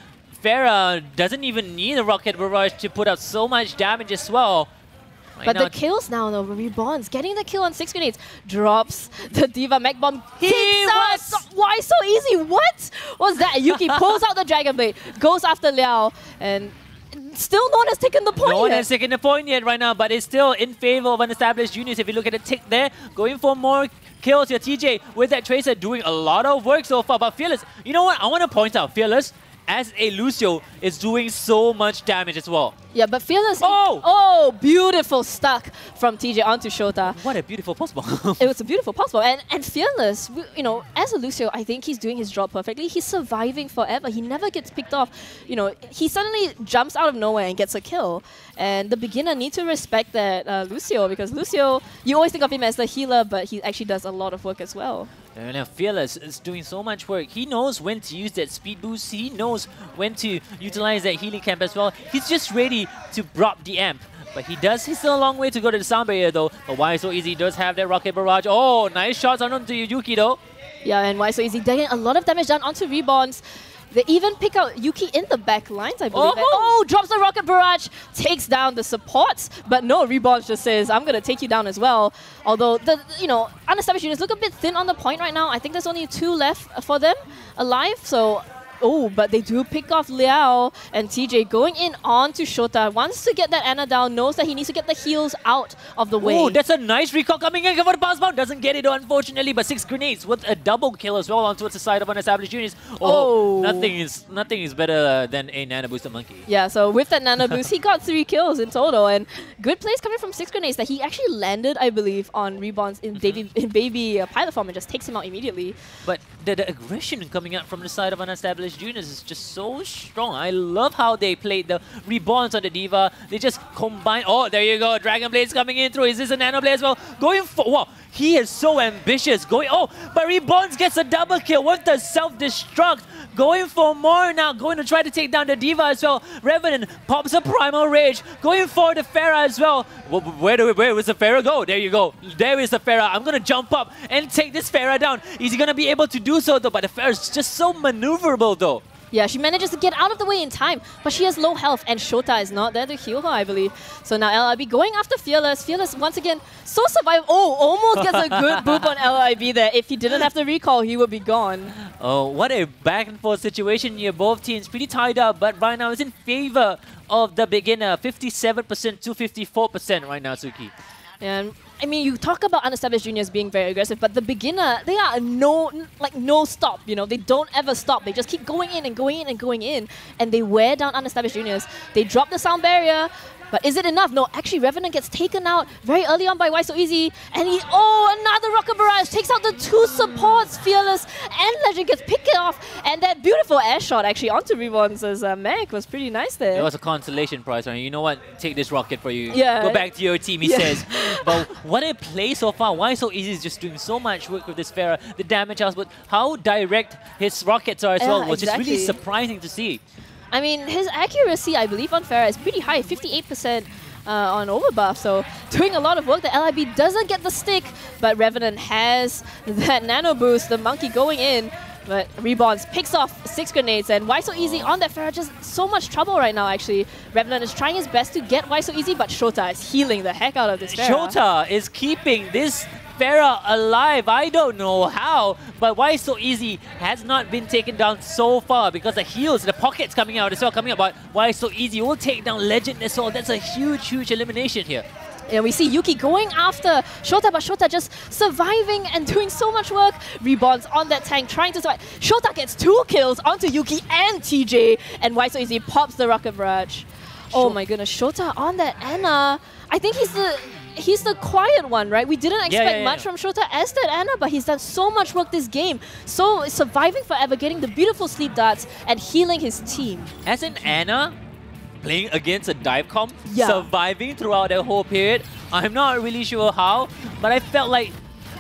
Pharah. Doesn't even need a Rocket Barrage to put out so much damage as well. But the kills now, though, Reborns getting the kill on 6 grenades, drops the D.Va Mech Bomb. Why So Easy? What was that? Yuki pulls out the Dragon Blade, goes after Liao, and still no one has taken the point yet. No one has taken the point yet right now, but it's still in favor of Unestablished Juniors. If you look at the tick there, going for more kills here. TJ with that Tracer doing a lot of work so far, but Fearless, you know what? I want to point out, Fearless, as a Lucio, is doing so much damage as well. Yeah, but Fearless... Oh, beautiful stuck from TJ onto Shota. What a beautiful possible. It was a beautiful possible. And Fearless, you know, as a Lucio, I think he's doing his job perfectly. He's surviving forever. He never gets picked off. You know, he suddenly jumps out of nowhere and gets a kill. And the beginner need to respect that Lucio, because Lucio, you always think of him as the healer, but he actually does a lot of work as well. And now Fearless is doing so much work. He knows when to use that speed boost. He knows when to utilize that healing camp as well. He's just ready to drop the amp. But he's still a long way to go to the sound barrier though. But Why So Easy does have that Rocket Barrage. Oh, nice shots onto Yuki though. Yeah, and Why So Easy getting a lot of damage done onto Reborns. They even pick out Yuki in the back lines, I believe. Drops the Rocket Barrage, takes down the supports, but no, Reborns just says, I'm going to take you down as well. Although, Unestablished Juniors look a bit thin on the point right now. I think there's only 2 left for them alive, so... Oh, but they do pick off Liao, and TJ going in on to Shota. Wants to get that Ana down, knows that he needs to get the heals out of the way. Oh, that's a nice recall coming in for the pass bound. Doesn't get it, unfortunately, but 6 grenades with a double kill as well on towards the side of Unestablished Juniors. Nothing is better than a Nano Booster Monkey. Yeah, so with that Nano Boost, he got 3 kills in total, and good plays coming from 6 grenades that he actually landed, I believe, on Reborns in baby pilot form and just takes him out immediately. But the aggression coming out from the side of Unestablished Juniors is just so strong. I love how they played the Reborns on the D.Va. They just combine. Oh, there you go. Dragon Blade's coming in through. Is this a Nano Blade as well? Going for... Wow, he is so ambitious. But Reborns gets a double kill with the self-destruct. Going for more now. Going to try to take down the D.Va as well. Revenant pops a Primal Rage. Going for the Pharah as well. Where does the Pharah go? There you go. There is the Pharah. I'm going to jump up and take this Pharah down. Is he going to be able to do do so though, but the Fair is just so maneuverable though. Yeah, she manages to get out of the way in time, but she has low health, and Shota is not there to heal her, I believe. So now LIB going after Fearless. Fearless, once again, so survive. Oh, almost gets a good boop on LIB there. If he didn't have the recall, he would be gone. Oh, what a back and forth situation here. Both teams pretty tied up, but right now it's in favor of the beginner. 57% to 54% right now, Suki. And I mean, you talk about unestablished juniors being very aggressive, but the beginner, they are no stop, you know, they don't ever stop. They just keep going in and going in and going in, and they wear down unestablished juniors. They drop the sound barrier, but is it enough? No, actually Revenant gets taken out very early on by Why So Easy, and another Rocket Barrage takes out the two supports. Fearless and Legend gets picked off, and that beautiful air shot actually onto Reborn's Meg was pretty nice there. It was a consolation prize, right? You know what? Take this rocket for you. Yeah. Go back to your team, he says. But what a play so far. Why So Easy is just doing so much work with this Pharah. The damage house, but how direct his rockets are as well was just really surprising to see. I mean, his accuracy, I believe, on Pharah is pretty high, 58% on overbuff, so doing a lot of work. The LIB doesn't get the stick, but Revenant has that nano boost, the monkey going in, but Reborns picks off 6 grenades, and Why So Easy on that Pharah, just so much trouble right now, actually. Revenant is trying his best to get Why So Easy, but Shota is healing the heck out of this Pharah. Shota is keeping this Pharah alive. I don't know how, but Why So Easy has not been taken down so far because the heals, the pockets coming out as well, but Why So Easy will take down Legend as well. That's a huge elimination here. And we see Yuki going after Shota, but Shota just surviving and doing so much work. Reborns on that tank, trying to survive. Shota gets 2 kills onto Yuki and TJ, and Why So Easy pops the Rocket Barrage. Oh my goodness, Shota on that Anna. I think he's the quiet one, right? We didn't expect much from Shota as that Anna, but he's done so much work this game. So surviving forever, getting the beautiful sleep darts, and healing his team. As an Anna, playing against a dive comp, surviving throughout that whole period, I'm not really sure how, but I felt like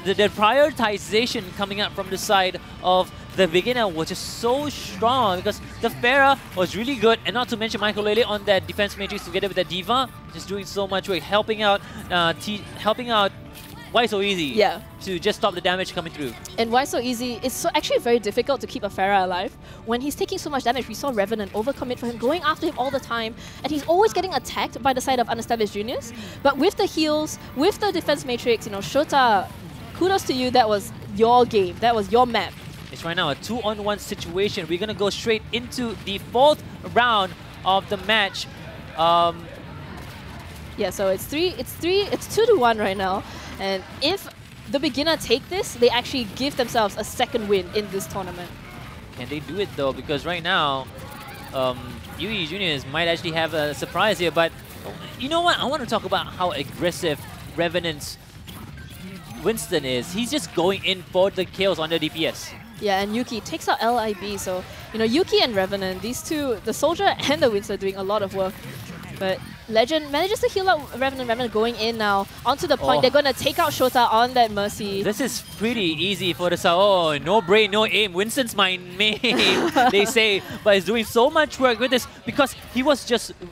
the prioritization coming out from the side of the beginner was just so strong because the Pharah was really good, and not to mention Michael Lele on that defense matrix together with the Diva, just doing so much work, helping out Why So Easy to just stop the damage coming through. And Why So Easy, it's actually very difficult to keep a Pharah alive when he's taking so much damage. We saw Revenant overcommit for him, going after him all the time, and he's always getting attacked by the side of unestablished juniors. But with the heals, with the defense matrix, you know, Shota, kudos to you, that was your game, that was your map. It's right now a 2-on-1 situation. We're gonna go straight into the 4th round of the match. Yeah, so it's 2-1 right now. And if the beginner take this, they actually give themselves a second win in this tournament. Can they do it though? Because right now, UE Juniors might actually have a surprise here. But you know what? I want to talk about how aggressive Revenant's Winston is. He's just going in for the kills on the DPS. Yeah, and Yuki takes out LIB, so, you know, Yuki and Revenant, these two, the Soldier and the Winston, are doing a lot of work. But Legend manages to heal out Revenant. Revenant going in now, onto the point. They're going to take out Shota on that Mercy. This is pretty easy for the South. Oh, no brain, no aim. Winston's my main, they say. But he's doing so much work with this because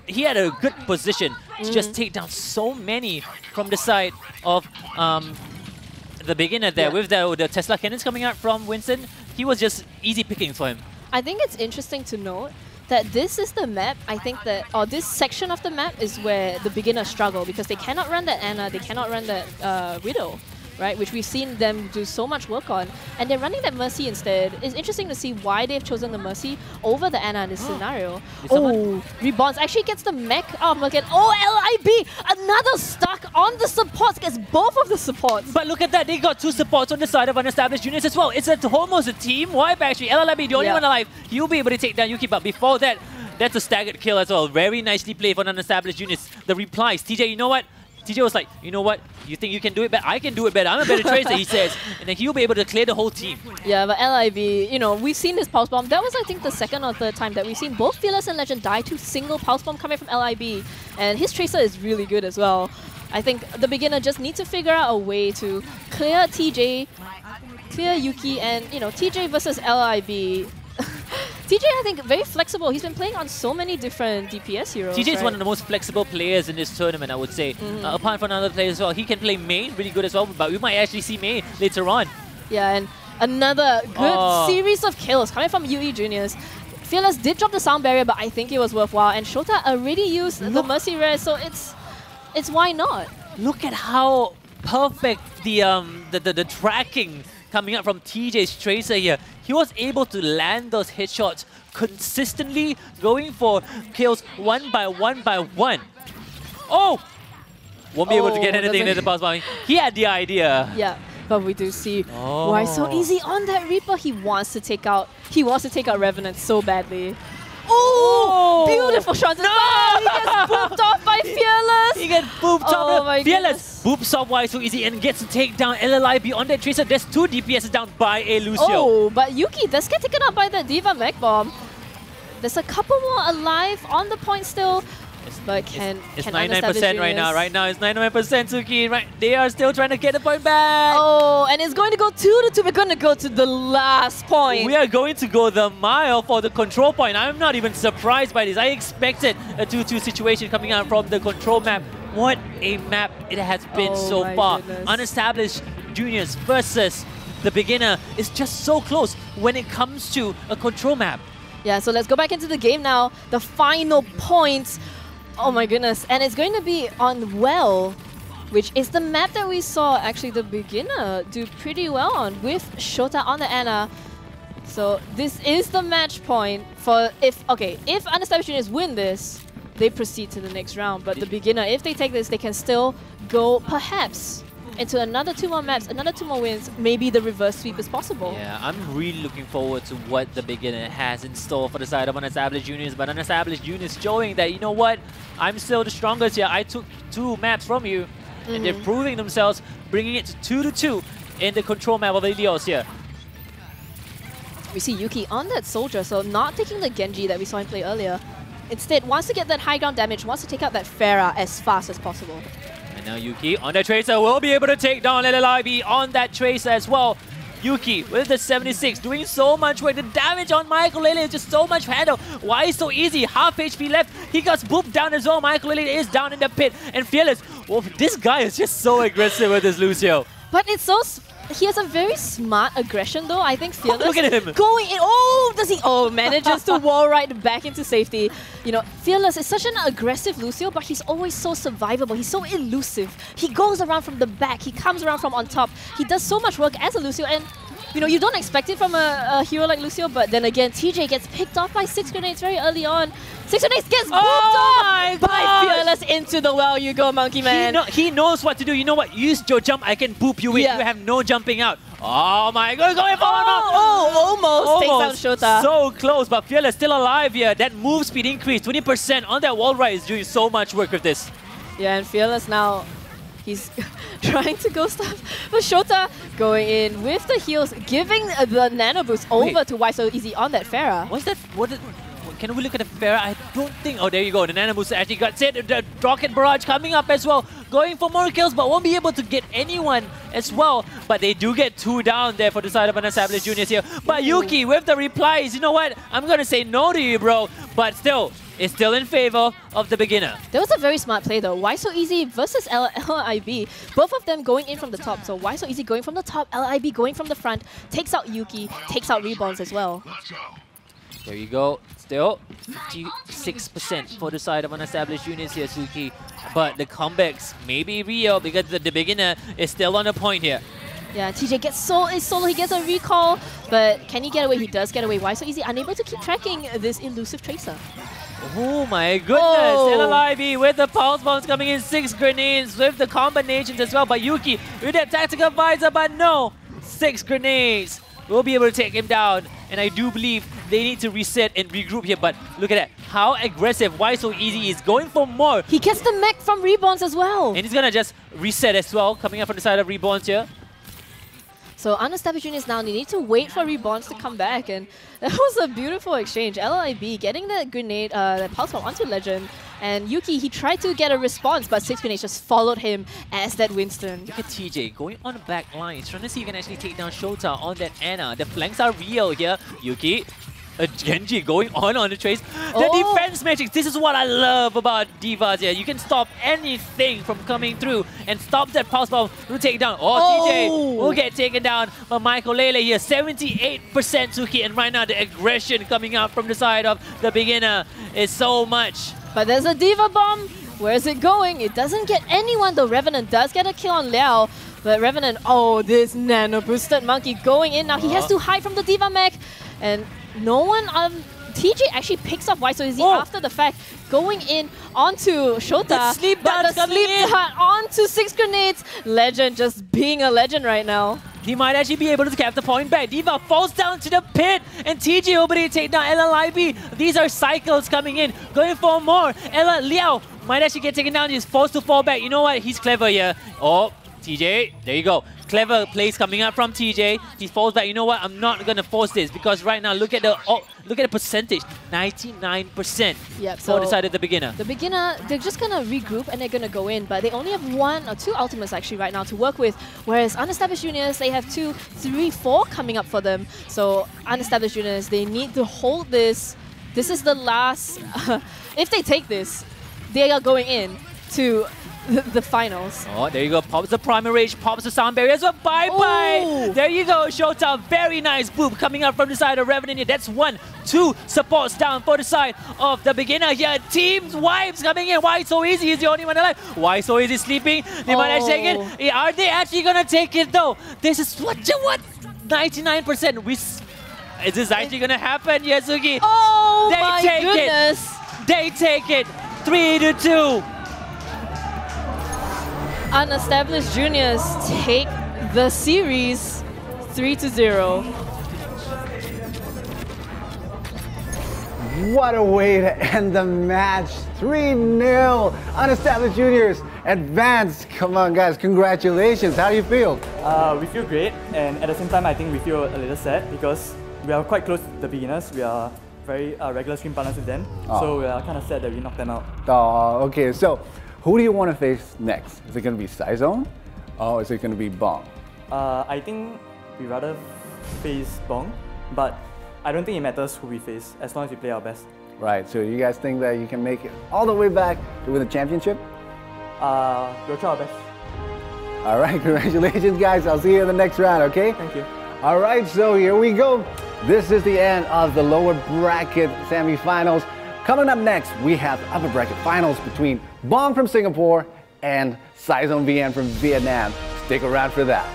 he had a good position to just take down so many from the side of the beginner there. With the Tesla cannons coming out from Winston, he was just easy picking for him. I think it's interesting to note that this is the map, I think that, or this section of the map is where the beginners struggle because they cannot run that Anna, they cannot run that Widow, right? Which we've seen them do so much work on. And they're running that Mercy instead. It's interesting to see why they've chosen the Mercy over the Anna in this scenario. Reborns actually gets the mech out of Merkin. LIB! Another stuck on the supports, gets both of the supports. But look at that, they got 2 supports on the side of unestablished juniors as well. It's almost a team wipe actually. LIB, the only one alive. He'll be able to take down Yuki, but before that, that's a staggered kill as well. Very nicely played for unestablished juniors. The replies, TJ, you know what? TJ was like, you know what? You think you can do it better? I can do it better. I'm a better tracer, he says. And then he'll be able to clear the whole team. Yeah, but LIB, you know, we've seen this Pulse Bomb. That was, I think, the 2nd or 3rd time that we've seen both Fearless and Legend die to single Pulse Bomb coming from LIB. And his tracer is really good as well. I think the beginner just needs to figure out a way to clear TJ, clear Yuki, and, you know, TJ versus LIB. TJ, I think, very flexible. He's been playing on so many different DPS heroes. TJ is one of the most flexible players in this tournament, I would say. Apart from another player as well, he can play main really good as well, but we might actually see main later on. Yeah, and Another good series of kills coming from UE Juniors. Fearless did drop the sound barrier, but I think it was worthwhile. And Shota already used the Mercy Rare, so it's why not? Look at how perfect the tracking coming up from TJ's Tracer here. He was able to land those headshots consistently, going for kills one by one. Oh! Won't be able to get anything in the pulse bomb. He had the idea. Yeah. But we do see why so easy on that Reaper. He wants to take out Revenant so badly. Oh, beautiful shots. No! He gets booped off by Fearless. He gets booped off. My Fearless boops off Why So Easy and gets to take down LLIB on that Tracer. There's 2 DPS down by a Lucio. Oh, but Yuki does get taken out by the D.Va Mech Bomb. There's a couple more alive on the point still. But it's 99% right now. Right now it's 99% Suki. Right, they are still trying to get the point back. Oh, and it's going to go 2-2. We're going to go to the last point. We are going to go the mile for the control point. I'm not even surprised by this. I expected a 2-2 situation coming out from the control map. What a map it has been so far. Unestablished Juniors versus the beginner is just so close when it comes to a control map. Yeah, so let's go back into the game now. The final points. Oh my goodness, and it's going to be on Well, which is the map that we saw actually the beginner do pretty well on with Shota on the Ana. So this is the match point for if Unestablished Juniors win this, they proceed to the next round. But the beginner, if they take this, they can still go perhaps into another 2 more maps, another 2 more wins. Maybe the reverse sweep is possible. Yeah, I'm really looking forward to what the beginner has in store for the side of Unestablished Juniors. But Unestablished Juniors showing that, you know what, I'm still the strongest here. I took 2 maps from you, and they're proving themselves, bringing it to 2-2 in the control map of Ilios here. We see Yuki on that Soldier, so not taking the Genji that we saw him play earlier. Instead, wants to get that high ground damage, wants to take out that Pharah as fast as possible. And now Yuki on the Tracer will be able to take down LLIB on that Tracer as well. Yuki with the 76 doing so much work. The damage on Michael Lele is just so much handle. Why so easy? Half HP left. He got booped down as well. Michael Lele is down in the pit. And Fearless, well, this guy is just so aggressive with his Lucio. But it's so... He has a very smart aggression though. I think Fearless look at him going in. Oh, does he? Oh, manages to wall right back into safety. You know, Fearless is such an aggressive Lucio, but he's always so survivable. He's so elusive. He goes around from the back. He comes around from on top. He does so much work as a Lucio, and you know, you don't expect it from a hero like Lucio, but then again, TJ gets picked off by 6 grenades very early on. 6 grenades gets booped off by Fearless into the well. You go, Monkey Man. He knows what to do. You know what? Use your jump. I can boop you in. You have no jumping out. Oh my god, going for one more. Almost takes out Shota. So close, but Fearless still alive here. That move speed increase, 20% on that wall ride is doing so much work with this. Yeah, and Fearless now, he's trying to go stuff. But Shota going in with the heals, giving the nano boost over to Why So Easy on that Pharah. What's that? Can we look at the Pharah? I don't think... Oh, there you go. The nano boost actually got set. The rocket barrage coming up as well. Going for more kills, but won't be able to get anyone as well. But they do get 2 down there for the side of Unestablished Juniors here. But Yuki with the replies. You know what? I'm going to say no to you, bro. But still, it's still in favor of the beginner. That was a very smart play though. Why So Easy versus LIB. Both of them going in from the top. So Why So Easy going from the top, LIB going from the front. Takes out Yuki, takes out Reborns as well. There you go. Still 56% for the side of Unestablished Juniors here, Suki. But the comebacks may be real because the beginner is still on the point here. Yeah, TJ gets solo, he gets a recall, but can he get away? He does get away. Why So Easy? Unable to keep tracking this elusive Tracer. Oh my goodness, LLIB with the pulse bombs coming in, 6 grenades with the combinations as well. But Yuki with that tactical visor, but no, 6 grenades. We'll be able to take him down. And I do believe they need to reset and regroup here. But look at that. How aggressive Why So Easy is going for more. He gets the mech from Reborns as well. And he's going to just reset as well, coming up from the side of Reborns here. So Unestablished Juniors now, they need to wait for Reborns to come back. And that was a beautiful exchange. LIB getting that grenade, that pulse bomb onto Legend. And Yuki, he tried to get a response, but 6 grenades just followed him as that Winston. Look at TJ going on the back line. He's trying to see if he can actually take down Shota on that Ana. The flanks are real here. Yuki Genji going on the trace. The defense magic, this is what I love about Divas here. You can stop anything from coming through and stop that pulse bomb to take down. TJ will get taken down by Michael Lele here. 78% to hit, and right now the aggression coming out from the side of the beginner is so much. But there's a Diva Bomb. Where's it going? It doesn't get anyone, though. Revenant does get a kill on Liao. But Revenant, this nano boosted monkey going in. Now he has to hide from the Diva mech. And no one, TJ actually picks up YSOZ after the fact, going in onto Shota. The sleep dart coming in. Onto 6 grenades. Legend just being a legend right now. He might actually be able to cap the point back. Diva falls down to the pit, and TJ able to take down Ella Libby. These are cycles coming in, going for more. Ella Liao might actually get taken down. He's forced to fall back. You know what? He's clever here. TJ, there you go. Clever plays coming up from TJ. He falls back. You know what? I'm not gonna force this because right now look at the percentage. 99% for the side of the beginner. The beginner, they're just gonna regroup and they're gonna go in, but they only have 1 or 2 ultimates actually right now to work with. Whereas UnEstablished Juniors, they have 2, 3, 4 coming up for them. So UnEstablished Juniors, they need to hold this. This is the last. If they take this, they are going in to the finals. There you go. Pops the primary rage, pops the sound barrier as well. Bye-bye. There you go. Shota, very nice boop coming up from the side of Revenant here. That's 1, 2 supports down for the side of the beginner here. Teams wipes coming in. Why so easy? He's the only one alive. Why so easy sleeping? They might actually take it. Are they actually gonna take it though? This is what? 99%. Is this actually gonna happen, Yasuki? My goodness. They take it. 3-2. UnEstablished Juniors take the series 3-0. What a way to end the match. 3-0. UnEstablished Juniors advanced. Come on, guys. Congratulations. How do you feel? We feel great, and at the same time, I think we feel a little sad because we are quite close to the beginners. We are very regular stream partners with them, so we are kind of sad that we knocked them out. Okay. So, who do you want to face next? Is it going to be Saizone, or is it going to be Bong? I think we rather face Bong, but I don't think it matters who we face as long as we play our best. Right. So you guys think that you can make it all the way back to win the championship? We'll try our best. All right. Congratulations, guys. I'll see you in the next round. Okay. Thank you. All right. So here we go. This is the end of the lower bracket semifinals. Coming up next, we have upper bracket finals between Bong from Singapore and Saizone VN from Vietnam. Stick around for that.